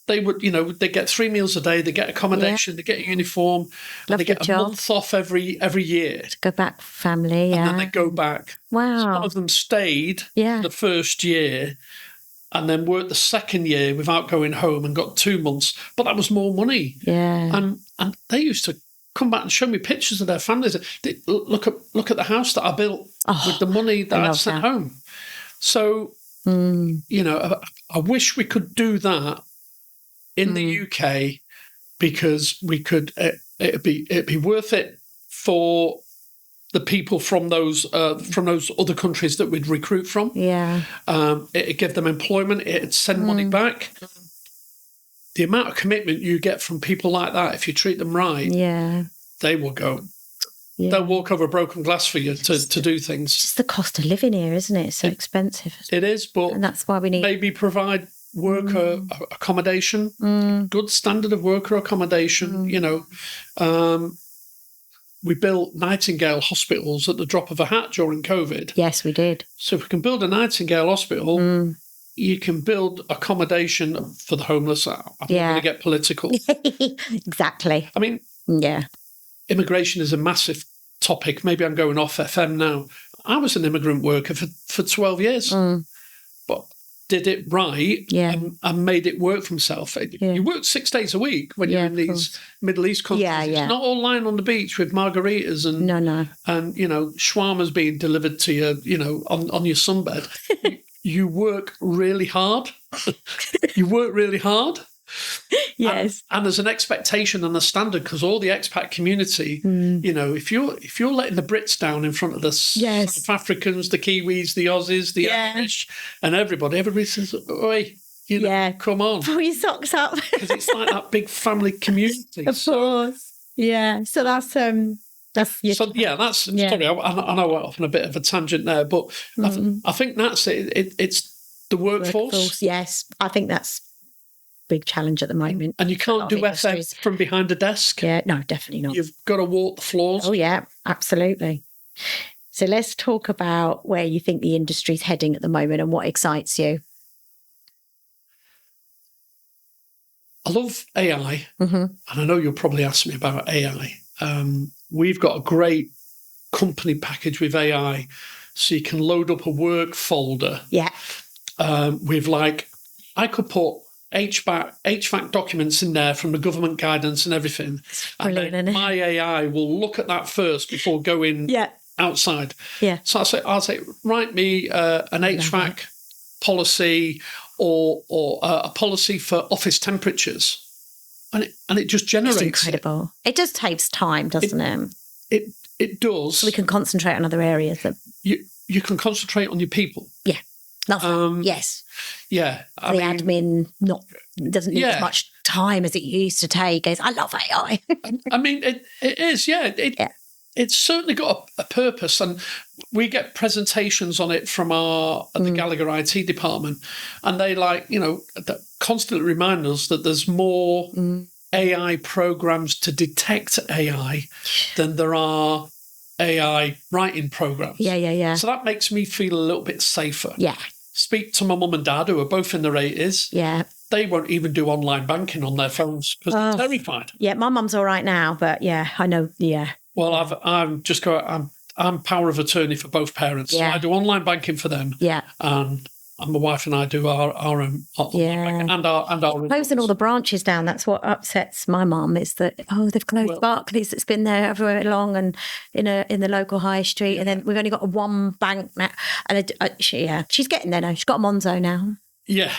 they would, they get 3 meals a day, they get accommodation, they get a uniform, and they get a month off every year. To go back for family, And then they go back. Wow. Some of them stayed the first year and then worked the second year without going home and got 2 months. But that was more money. Yeah. And they used to come back and show me pictures of their families. They, look at the house that I built with the money that I'd sent home. So, I wish we could do that in the UK because we could. It'd be worth it for the people from those other countries that we'd recruit from. Yeah. It'd give them employment. It'd send money back. The amount of commitment you get from people like that, if you treat them right, they will go. Yeah. They'll walk over broken glass for you to do things. It's just the cost of living here, isn't it? It's so expensive. It is, but and that's why we need maybe provide worker accommodation, good standard of worker accommodation. We built Nightingale hospitals at the drop of a hat during COVID. Yes, we did. So if we can build a Nightingale hospital, you can build accommodation for the homeless. I'm not going to get political. Exactly. I mean, immigration is a massive topic. Maybe I'm going off FM now. I was an immigrant worker for 12 years, but did it right and made it work for himself. You work 6 days a week when you're in these Middle East countries. It's not all lying on the beach with margaritas and and shawarma's being delivered to you, on your sunbed. You work really hard. Yes. And there's an expectation and a standard because all the expat community, if you're letting the Brits down in front of the South Africans, the Kiwis, the Aussies, the Irish, and everybody says, "Oi, come on, pull your socks up," because it's like that big family community. Of course, yeah. So that's sorry. I know I went off on a bit of a tangent there, but I think that's it. It's the workforce. Yes, I think that's big challenge at the moment. And you can't do FM from behind a desk. Yeah, no, definitely not. You've got to walk the floors. Oh, yeah, absolutely. So let's talk about where you think the industry's heading at the moment and what excites you. I love AI, and I know you'll probably ask me about AI. We've got a great company package with AI, so you can load up a work folder. Yeah. With I could put HVAC documents in there from the government guidance and everything. Brilliant, and then my AI will look at that first before going outside. Yeah. So I'll say, write me an HVAC policy or a policy for office temperatures. And it just generates. It's incredible. It just takes time, doesn't it? It does. So we can concentrate on other areas. You can concentrate on your people. Yeah. Yes. Yeah. The admin doesn't need as much time as it used to take. I love AI. I mean, it is, It's certainly got a purpose, and we get presentations on it from the Gallagher IT department, and they constantly remind us that there's more AI programs to detect AI than there are AI writing programs. Yeah. So that makes me feel a little bit safer. Yeah. Speak to my mum and dad, who are both in their 80s. Yeah. They won't even do online banking on their phones because they're terrified. Yeah, my mum's all right now, but I know, Well, I'm power of attorney for both parents. Yeah. So I do online banking for them. Yeah. And my wife and I do our own and our closing all the branches down. That's what upsets my mum, is that they've closed Barclays that's been there everywhere along and in the local high street, and then we've only got one bank now. And she's getting there now. She's got a Monzo now. Yeah.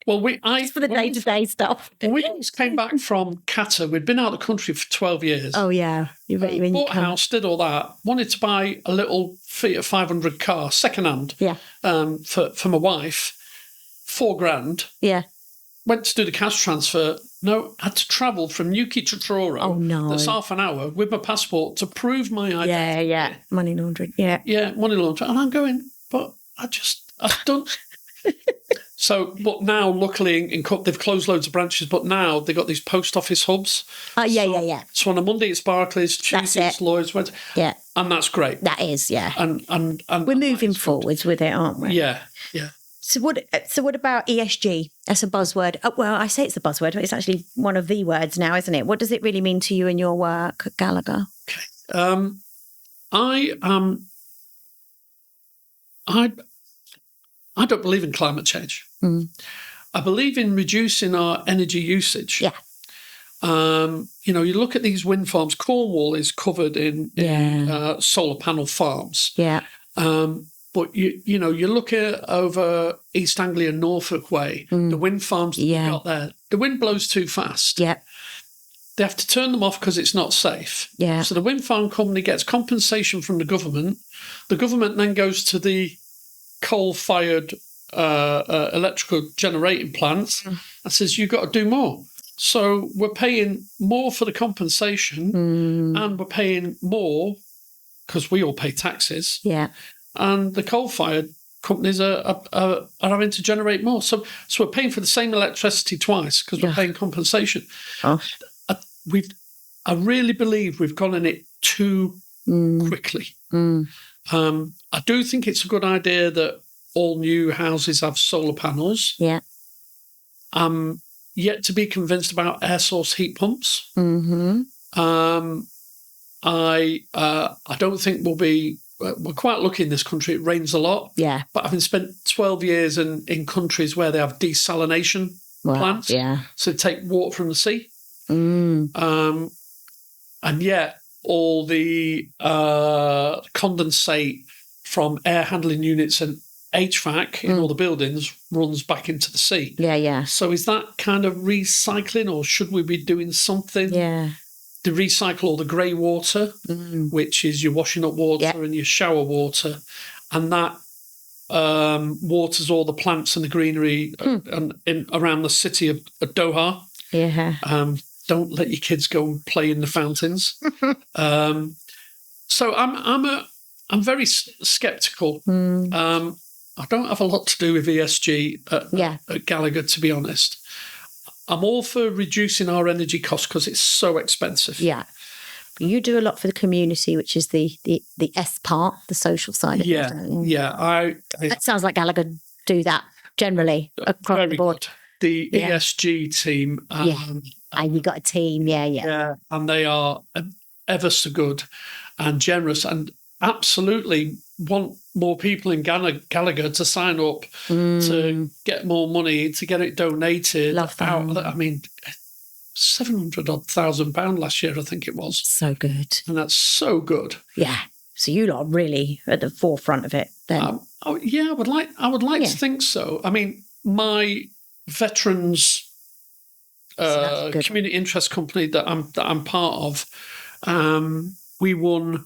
Well, Just for the day-to-day stuff. When we just came back from Qatar, we'd been out of the country for 12 years. Oh, yeah. You bet you bought a house, did all that. Wanted to buy a little Fiat 500 car, second-hand, for my wife. $4,000. Yeah. Went to do the cash transfer. No, had to travel from Newquay to Truro. Oh, no. That's half an hour with my passport to prove my identity. Yeah. Money laundering. Yeah. Yeah, money laundering. And I'm going, but I don't... So, but now, luckily, they've closed loads of branches, but now they've got these post office hubs. Yeah. So on a Monday it's Barclays, Tuesday it's Lloyds, Wednesday. Yeah. And that's great. That is, yeah. And we're moving forwards with it, aren't we? Yeah. So what about ESG? That's a buzzword. Well, I say it's a buzzword, but it's actually one of the words now, isn't it? What does it really mean to you in your work at Gallagher? Okay. I don't believe in climate change. I believe in reducing our energy usage. Yeah. You look at these wind farms. Cornwall is covered in solar panel farms. Yeah. But you look at over East Anglia, Norfolk way, the wind farms that they've got there. The wind blows too fast. Yeah. They have to turn them off because it's not safe. Yeah. So the wind farm company gets compensation from the government. The government then goes to the coal-fired electrical generating plants and says, you've got to do more. So we're paying more for the compensation and we're paying more because we all pay taxes. Yeah. And the coal-fired companies are having to generate more. So we're paying for the same electricity twice because we're paying compensation. Oh. I really believe we've gone in it too quickly. I do think it's a good idea that all new houses have solar panels. Yeah. I'm yet to be convinced about air source heat pumps. I don't think we're quite lucky in this country. It rains a lot. Yeah. But having spent 12 years in countries where they have desalination plants, so they take water from the sea. And yet all the condensate from air handling units and HVAC in all the buildings runs back into the sea. Yeah. So is that kind of recycling, or should we be doing something to recycle all the grey water, which is your washing up water and your shower water, and that waters all the plants and the greenery around the city of Doha? Yeah. Don't let your kids go and play in the fountains. So I'm very sceptical. I don't have a lot to do with ESG at Gallagher, to be honest. I'm all for reducing our energy costs because it's so expensive. Yeah. You do a lot for the community, which is the S part, the social side of it. Yeah. It sounds like Gallagher do that generally across the board. Good. The ESG team. And you got a team, Yeah, and they are ever so good and generous and absolutely want more people in Gallagher to sign up to get more money, to get it donated. Love that. I mean, £700,000 last year, I think it was. So good. And that's so good. Yeah. So you lot are really at the forefront of it then. I would like to think so. I mean, my veterans community interest company that I'm part of, we won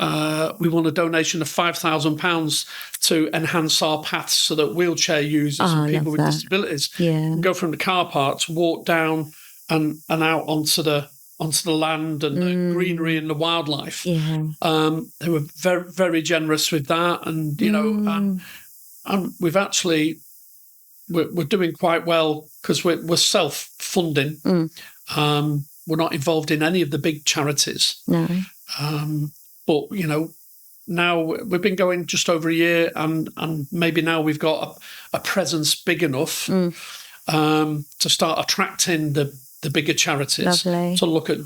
a donation of £5,000 to enhance our paths so that wheelchair users and people with disabilities can go from the car park to walk down and out onto the land and the greenery and the wildlife. Yeah. They were very, very generous with that, and and we've actually we're doing quite well because we're self-funding. We're not involved in any of the big charities. No. But, now we've been going just over a year and maybe now we've got a presence big enough to start attracting the bigger charities. Lovely. To look at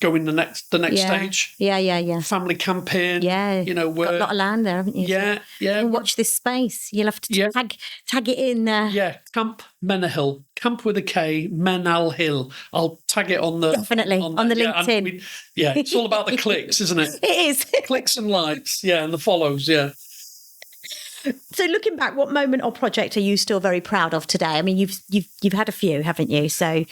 going the next stage. Yeah. Family campaign. Yeah. We're got a lot of land there, haven't you? Yeah. And watch this space. You'll have to tag it in there. Yeah. Camp Menahill. Camp with a K, Menal Hill. I'll tag it on the... Definitely, on the LinkedIn. It's all about the clicks, isn't it? It is. Clicks and likes, and the follows, So looking back, what moment or project are you still very proud of today? I mean, you've had a few, haven't you? So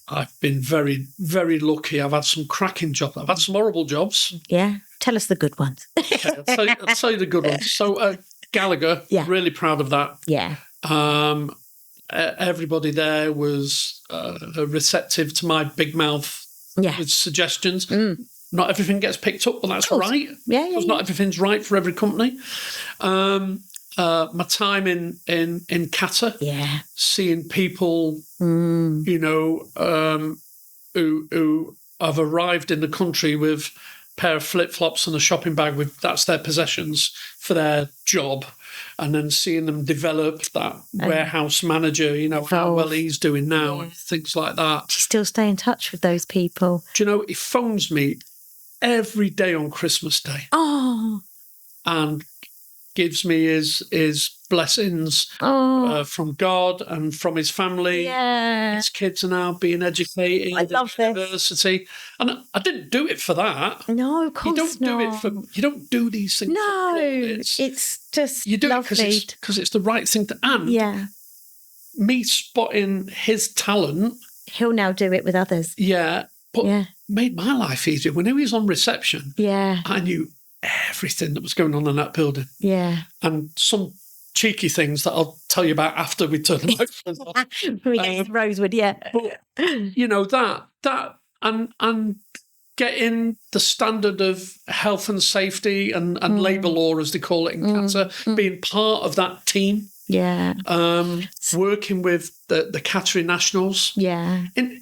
I've been very, very lucky. I've had some cracking jobs. I've had some horrible jobs. yeah, tell us the good ones. Okay, I'll tell you the good ones. So Gallagher, really proud of that. Yeah. Everybody there was receptive to my big mouth with suggestions. Not everything gets picked up, but that's right. Because not everything's right for every company. My time in Qatar, seeing people, who have arrived in the country with a pair of flip-flops and a shopping bag with that's their possessions for their job, and then seeing them develop that warehouse manager, how well he's doing now and things like that. Do you still stay in touch with those people? Do you know, he phones me every day on Christmas Day. Oh. And gives me his blessings from God and from his family. Yeah. His kids are now being educated at university. And I didn't do it for that. No, of course not. You don't do these things. No, it's just you do lovely. it because it's the right thing to. And me spotting his talent. He'll now do it with others. Yeah, but made my life easier. When he was on reception, I knew everything that was going on in that building. Yeah. And some cheeky things that I'll tell you about after we turn the microphones off. Rosewood, But, that and getting the standard of health and safety and labour law, as they call it in Qatar, being part of that team. Yeah. Working with the Qatari nationals. Yeah. In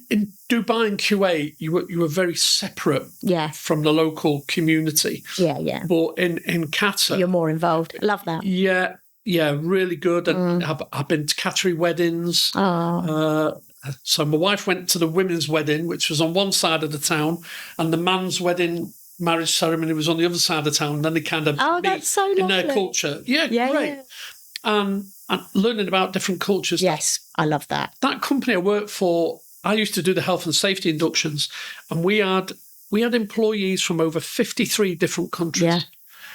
Dubai and Kuwait, you were very separate from the local community. Yeah, yeah. But in Qatar, you're more involved. Love that. Yeah, yeah, really good. And I've been to Qatari weddings. Oh. So my wife went to the women's wedding, which was on one side of the town, and the man's wedding marriage ceremony was on the other side of the town. And then they kind of meet that's so lovely. In their culture. Yeah, great. Yeah. And learning about different cultures. Yes, I love that. That company I worked for, I used to do the health and safety inductions, and we had employees from over 53 different countries. Yeah.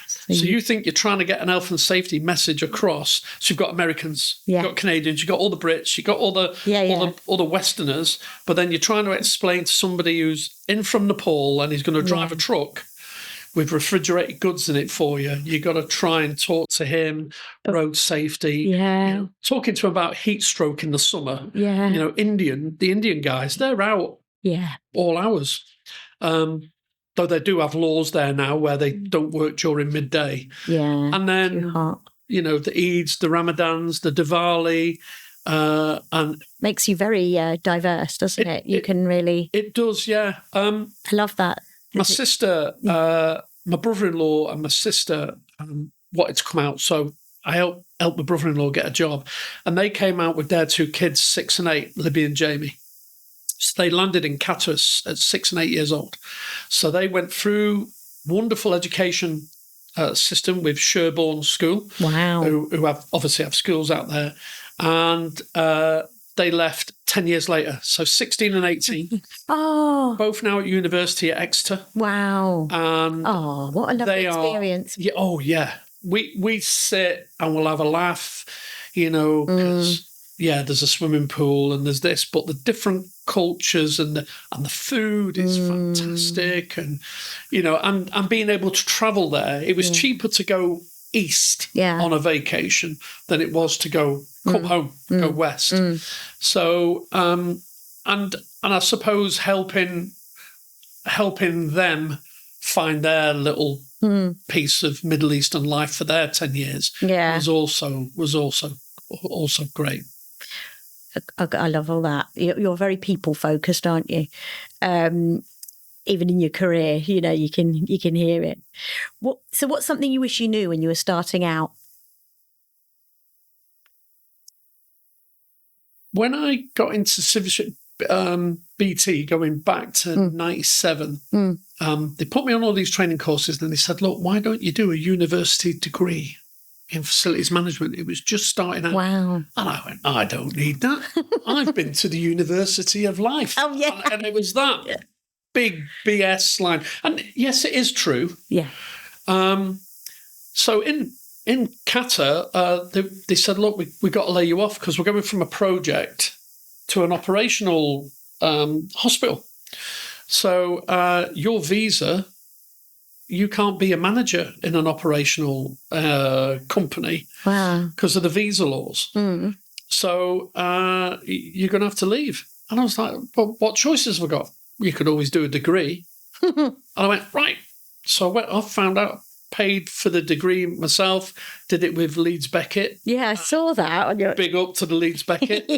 So you think you're trying to get an health and safety message across. So you've got Americans, you've got Canadians, you've got all the Brits, you've got all the Westerners, but then you're trying to explain to somebody who's in from Nepal and he's going to drive a truck with refrigerated goods in it for you. You got to try and talk to him, road safety. Yeah. Talking to him about heat stroke in the summer. Yeah. The Indian guys, they're out all hours. Though they do have laws there now where they don't work during midday. Yeah. And then, the Eids, the Ramadans, the Diwali, and makes you very diverse, doesn't it? You can really. It does, yeah. I love that. My sister, my brother-in-law and my sister wanted to come out, so I helped my brother-in-law get a job. And they came out with their two kids, 6 and 8, Libby and Jamie. So they landed in Qatar at 6 and 8 years old. So they went through wonderful education system with Sherborne School. Wow. Who obviously have schools out there. And they left 10 years later. So 16 and 18. Oh. Both now at university at Exeter. Wow. And what a lovely experience. Yeah. We sit and we'll have a laugh, because there's a swimming pool and there's this, but the different cultures and the food is fantastic, and and being able to travel there, it was cheaper to go east on a vacation than it was to come home, go west. So and I suppose helping them find their little piece of Middle Eastern life for their 10 years was also great. I love all that. You're very people focused, aren't you? Even in your career, you can hear it. So what's something you wish you knew when you were starting out? When I got into civic BT, going back to 97, they put me on all these training courses, and they said, look, why don't you do a university degree in facilities management? It was just starting out. Wow. And I went, I don't need that. I've been to the University of Life. Oh, yeah. And it was that big BS line. And yes, it is true. Yeah. So in in Qatar, they said, look, we got to lay you off because we're going from a project to an operational hospital. So your visa, you can't be a manager in an operational company because of the visa laws. Mm. So you're going to have to leave. And I was like, well, what choices have we got? You could always do a degree. And I went, right. So I went off, found out, paid for the degree myself, did it with Leeds Beckett. Yeah, I saw that on your... Big up to the Leeds Beckett.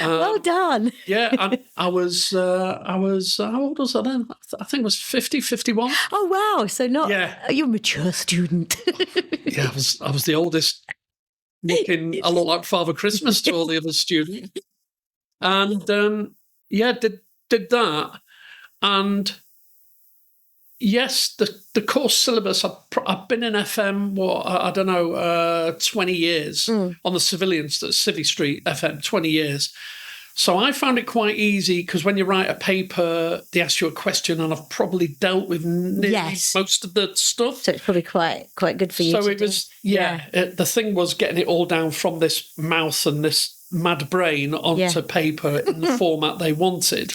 Well done. Yeah, and I was, how old was I then? I think it was 50, 51. Oh, wow. So not... Yeah. You're a mature student. Yeah, I was the oldest, looking a lot like Father Christmas to all the other students. And, did that. And... yes, the course syllabus, I've been in FM, 20 years on the civilians, the Civvy Street FM, 20 years. So I found it quite easy because when you write a paper, they ask you a question and I've probably dealt with most of the stuff. So it's probably quite good for you. So it was, the thing was getting it all down from this mouth and this mad brain onto paper in the format they wanted.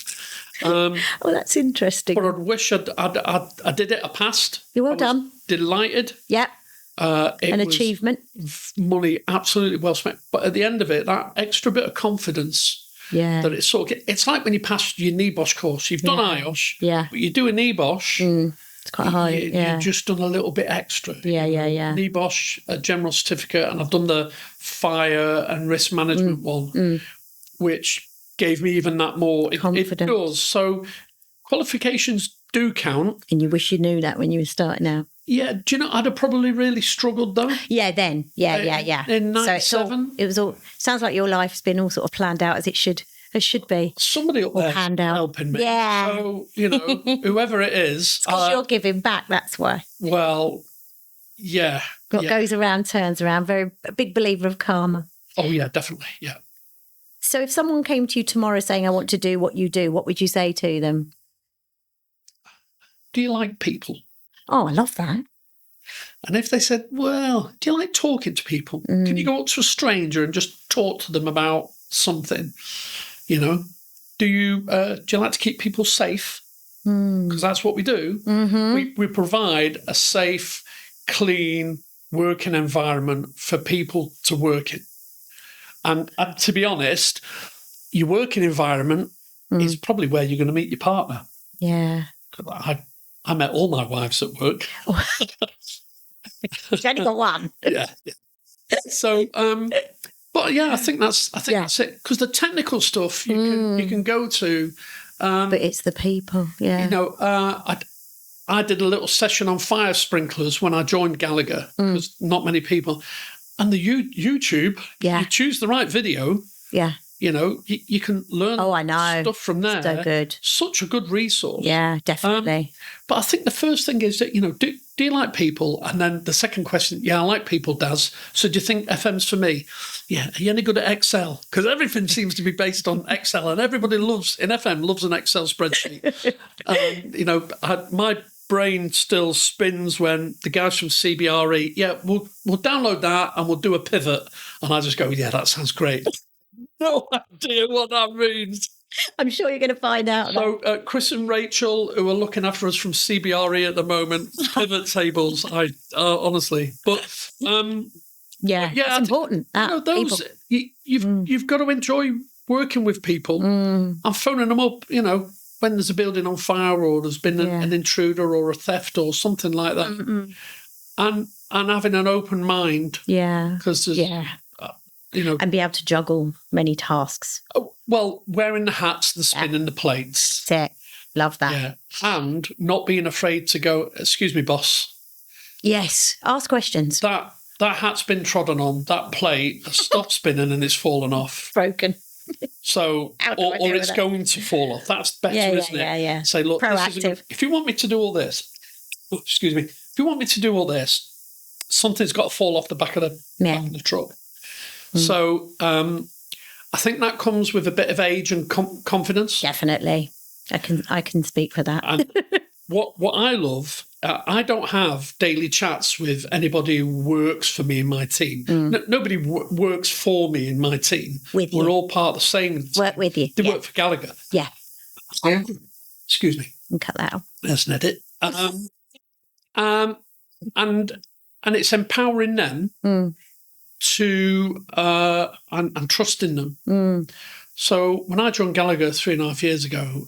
That's interesting. But I'd wish I did it. I passed. You're well done. Delighted. Yeah. An achievement. Money absolutely well spent. But at the end of it, that extra bit of confidence. Yeah. That it's it's like when you pass your NEBOSH course. You've done IOSH. But you do a NEBOSH. It's quite hard. You've just done a little bit extra. Yeah. NEBOSH, a general certificate, and I've done the fire and risk management one, which gave me even that more confidence. It does. So qualifications do count. And you wish you knew that when you were starting out. Yeah. Do you know, I'd have probably really struggled though. Yeah, then. Yeah. In 97. So it was all, sounds like your life's been all sort of planned out as it should be. Somebody up there helping me. Yeah. So, whoever it is. Because you're giving back, that's why. Well, yeah. What goes around turns around. A big believer of karma. Oh, yeah, definitely. Yeah. So if someone came to you tomorrow saying, I want to do what you do, what would you say to them? Do you like people? Oh, I love that. And if they said, well, do you like talking to people? Can you go up to a stranger and just talk to them about something? Do you like to keep people safe? Because that's what we do. Mm-hmm. We provide a safe, clean working environment for people to work in. And to be honest, your working environment is probably where you're going to meet your partner. Yeah. I met all my wives at work. You've only got one. Yeah. So, but yeah, I think that's it. Because the technical stuff you can go to. But it's the people, yeah. I did a little session on fire sprinklers when I joined Gallagher. Because not many people. And the YouTube, you choose the right video. Yeah. You can learn stuff from there. So good. Such a good resource. Yeah, definitely. But I think the first thing is that, do you like people? And then the second question, I like people, Daz. So do you think FM's for me? Yeah. Are you any good at Excel? Because everything seems to be based on Excel and everybody in FM loves an Excel spreadsheet. My brain still spins when the guys from CBRE, we'll download that and we'll do a pivot. And I just go, that sounds great. No idea what that means. I'm sure you're going to find out. So Chris and Rachel, who are looking after us from CBRE at the moment, pivot tables, honestly. But it's important. You've got to enjoy working with people. I'm phoning them up, when there's a building on fire or there's been an intruder or a theft or something like that. And having an open mind. Yeah. Because there's... and be able to juggle many tasks. Oh, well, wearing the hats, the spinning the plates. That's it. Love that. Yeah. And not being afraid to go, excuse me, boss. Yes. Ask questions. That hat's been trodden on, that plate has stopped spinning and it's fallen off. Broken. So, or it's going to fall off. That's better, isn't it? Yeah. Say, look, proactive. If you want me to do all this, if you want me to do all this, something's got to fall off the back of the truck. So I think that comes with a bit of age and confidence. Definitely. I can speak for that. And what I love I don't have daily chats with anybody who works for me in my team. Nobody works for me in my team. With you. We're all part of the same team. Work with you. They work for Gallagher. Yeah. Excuse me. And cut that out. There's an edit. And it's empowering them to and trusting them. So when I joined Gallagher 3.5 years ago,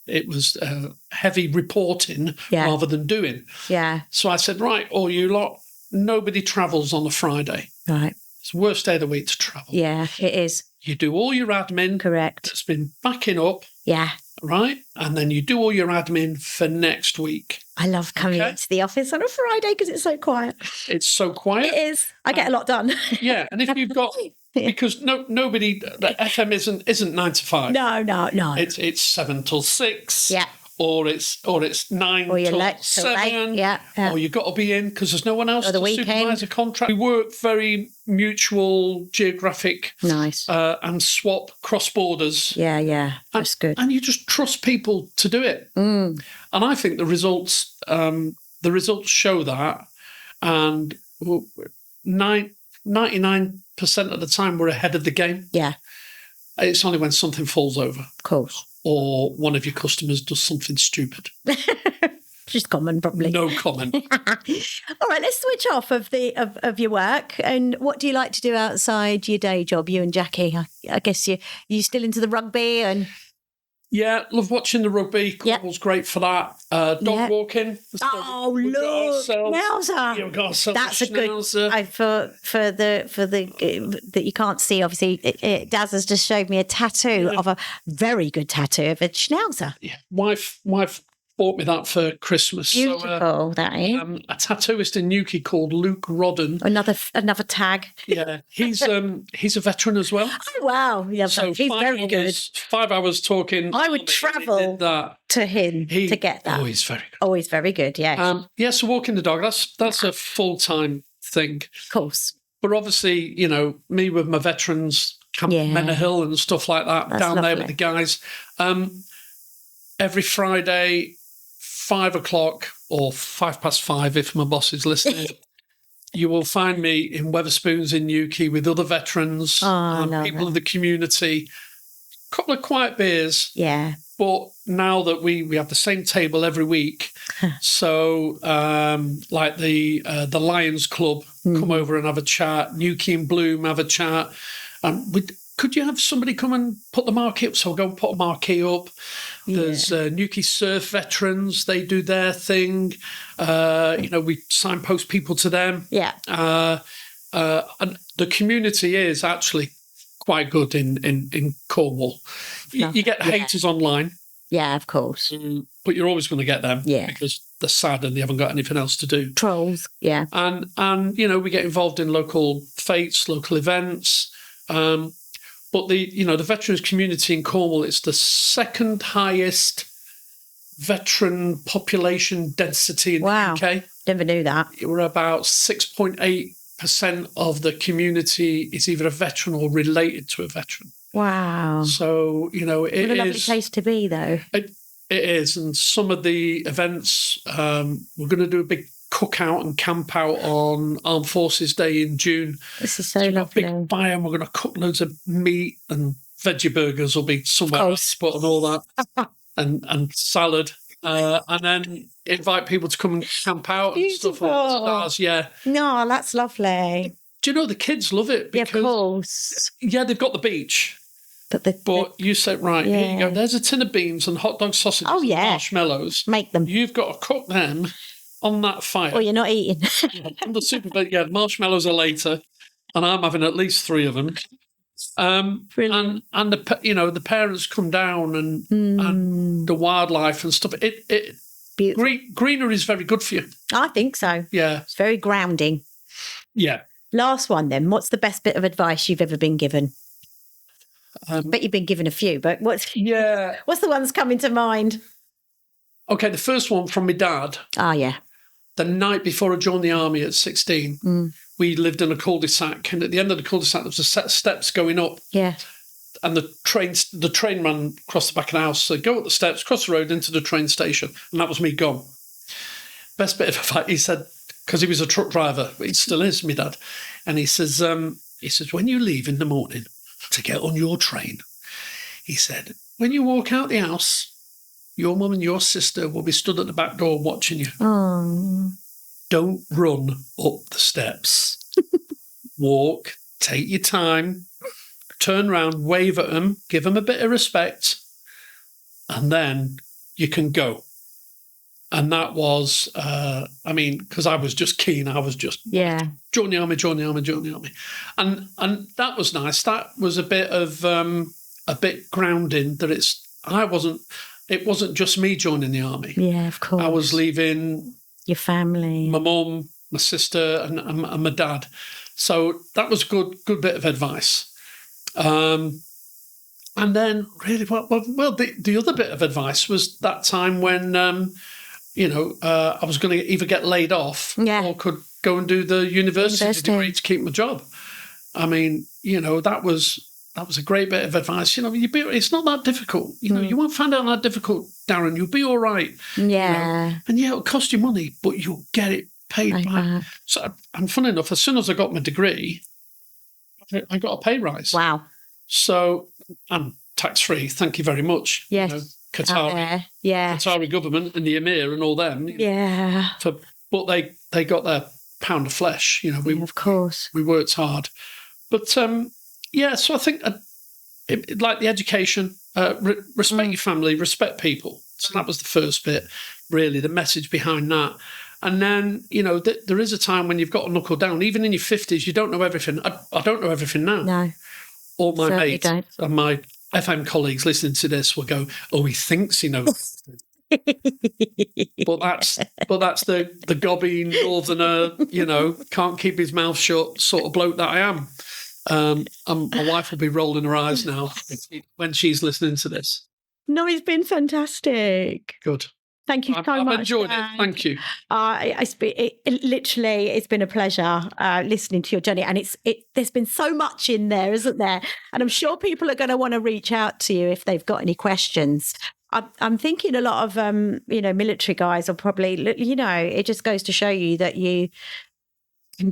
it was heavy reporting rather than doing. Yeah. So I said, right, all you lot, nobody travels on a Friday. Right. It's the worst day of the week to travel. Yeah, it is. You do all your admin. Correct. That's been backing up. Yeah. Right? And then you do all your admin for next week. I love coming into the office on a Friday because it's so quiet. It's so quiet. It is. I get a lot done. Yeah. And if you've got... Because nobody, the FM isn't 9 to 5. No. It's 7 till 6. Yeah. Or it's 9 or till 7. Yeah. Or you've got to be in because there's no one else or the to weekend. supervise a contract. We work very mutual, geographic. Nice. And swap cross borders. Yeah. That's good. And you just trust people to do it. And I think the results show that. And 99% of the time we're ahead of the game. Yeah. It's only when something falls over. Of course. Or one of your customers does something stupid. Just common, probably. No comment. All right, let's switch off of your work. And what do you like to do outside your day job, you and Jackie? I guess you still into the rugby and... Yeah, love watching the rugby. Cobble's great for that. Dog walking. Oh, look, Schnauzer. You've got to That's a Schnauzer. good. For the that you can't see. Obviously, Daz has just showed me a tattoo of a very good tattoo of a Schnauzer. Yeah, wife bought me that for Christmas. Beautiful, that is. A tattooist in Newquay called Luke Rodden. Another tag. Yeah, he's a veteran as well. Oh wow, yeah, so he's very good. 5 hours talking. I would travel to him to get that. Oh, he's very good. Oh, he's very good. Yeah. So walking the dog. That's a full-time thing. Of course. But obviously, me with my veterans, Camp Menor and stuff like that, that's down lovely. there with the guys. Every Friday, 5 o'clock or 5:05 if my boss is listening, you will find me in Wetherspoons in Newquay with other veterans and people in the community. A couple of quiet beers. Yeah. But now that we have the same table every week, so like the Lions Club come over and have a chat, Newquay and Bloom have a chat. Could you have somebody come and put the marquee up? So I'll go and put a marquee up. There's Newquay Surf Veterans. They do their thing. We signpost people to them. Yeah. And the community is actually quite good in Cornwall. You get haters online. Yeah, of course. But you're always going to get them. Yeah. Because they're sad and they haven't got anything else to do. Trolls. Yeah. And we get involved in local fetes, local events. But the veterans community in Cornwall, it's the second highest veteran population density in the UK. Never knew that. We're about 6.8% of the community is either a veteran or related to a veteran. Wow. So, it what a lovely place to be, though. It is. And some of the events, we're going to do a big cookout and camp out on Armed Forces Day in June. This is so lovely. Big buy, and we're going to cook loads of meat and veggie burgers will be somewhere else, but and all that, and salad, and then invite people to come and camp out and stuff like that. Yeah. No, that's lovely. Do you know the kids love it? Because, of course. Yeah, they've got the beach. But you said, right, here you go. There's a tin of beans and hot dog sausages and marshmallows. Make them. You've got to cook them on that fire. Or you're not eating. On the super, but the marshmallows are later, and I'm having at least 3 of them. And the parents come down and the wildlife and stuff. Greenery is very good for you. I think so. Yeah, it's very grounding. Yeah. Last one then. What's the best bit of advice you've ever been given? Bet you've been given a few, but what's the ones coming to mind? Okay, the first one from my dad. Oh, yeah. The night before I joined the army at 16, we lived in a cul-de-sac, and at the end of the cul-de-sac there was a set of steps going up. Yeah. And the train ran across the back of the house. So go up the steps, cross the road into the train station, and that was me gone. best bit of advice, he said, because he was a truck driver, but he still is, my dad. And he says, when you leave in the morning to get on your train, he said, when you walk out the house, your mum and your sister will be stood at the back door watching you. Oh. Don't run up the steps. Walk, take your time, turn around, wave at them, give them a bit of respect, and then you can go. And that was, because I was just keen. I was just, join the army. And that was nice. That was a bit of, a bit grounding that it wasn't just me joining the army. Yeah, of course. I was leaving your family, my mum, my sister, and my dad. So that was a good bit of advice. And then really, the other bit of advice was that time when, I was going to either get laid off or could go and do the university degree to keep my job. I mean, that was a great bit of advice. It's not that difficult. You won't find out that difficult, Darren. You'll be all right. Yeah. And it'll cost you money, but you'll get it paid back. So, and funny enough, as soon as I got my degree, I got a pay rise. Wow. So, and tax-free, thank you very much. Yes. Qatari government and the Emir and all them. Yeah. But they got their pound of flesh. Of course. We worked hard. But, so I think like the education, respect your family, respect people. So that was the first bit, really, the message behind that. And then, there is a time when you've got to knuckle down. Even in your 50s, you don't know everything. I don't know everything now. No. All my mates and my FM colleagues listening to this will go, oh, he thinks he knows. but that's the gobby northerner, can't keep his mouth shut sort of bloke that I am. And my wife will be rolling her eyes now when she's listening to this. No, it's been fantastic. Good. Thank you so much. I've enjoyed it. Thank you. It's been a pleasure listening to your journey, and there's been so much in there, isn't there? And I'm sure people are going to want to reach out to you if they've got any questions. I'm thinking a lot of military guys are probably, it just goes to show you that you can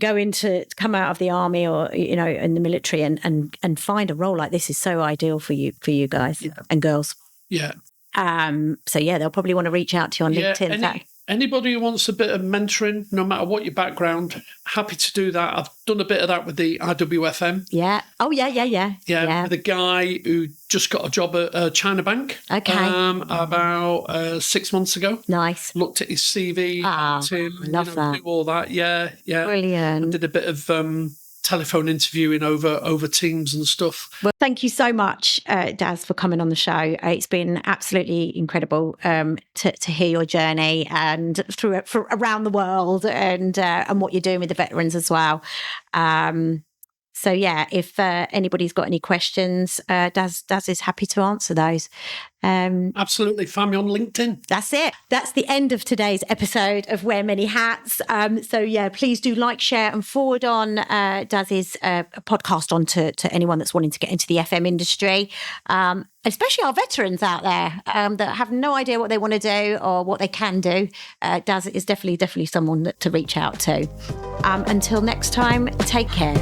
come out of the army or in the military and find a role like this is so ideal for you guys and girls. Yeah. They'll probably want to reach out to you on LinkedIn. Anybody who wants a bit of mentoring, no matter what your background, happy to do that. I've done a bit of that with the IWFM. Yeah. Oh, yeah. Yeah. With a guy who just got a job at China Bank. Okay. About 6 months ago. Nice. Looked at his CV. Love that. Do all that. Yeah. Brilliant. And did a bit of telephone interviewing over Teams and stuff. Well, thank you so much, Daz, for coming on the show. It's been absolutely incredible to hear your journey and for around the world and what you're doing with the veterans as well. If anybody's got any questions, Daz is happy to answer those. Absolutely. Find me on LinkedIn. That's it. That's the end of today's episode of Wear Many Hats. Please do like, share and forward on Daz's podcast on to anyone that's wanting to get into the FM industry, especially our veterans out there that have no idea what they want to do or what they can do. Daz is definitely someone to reach out to. Until next time, take care.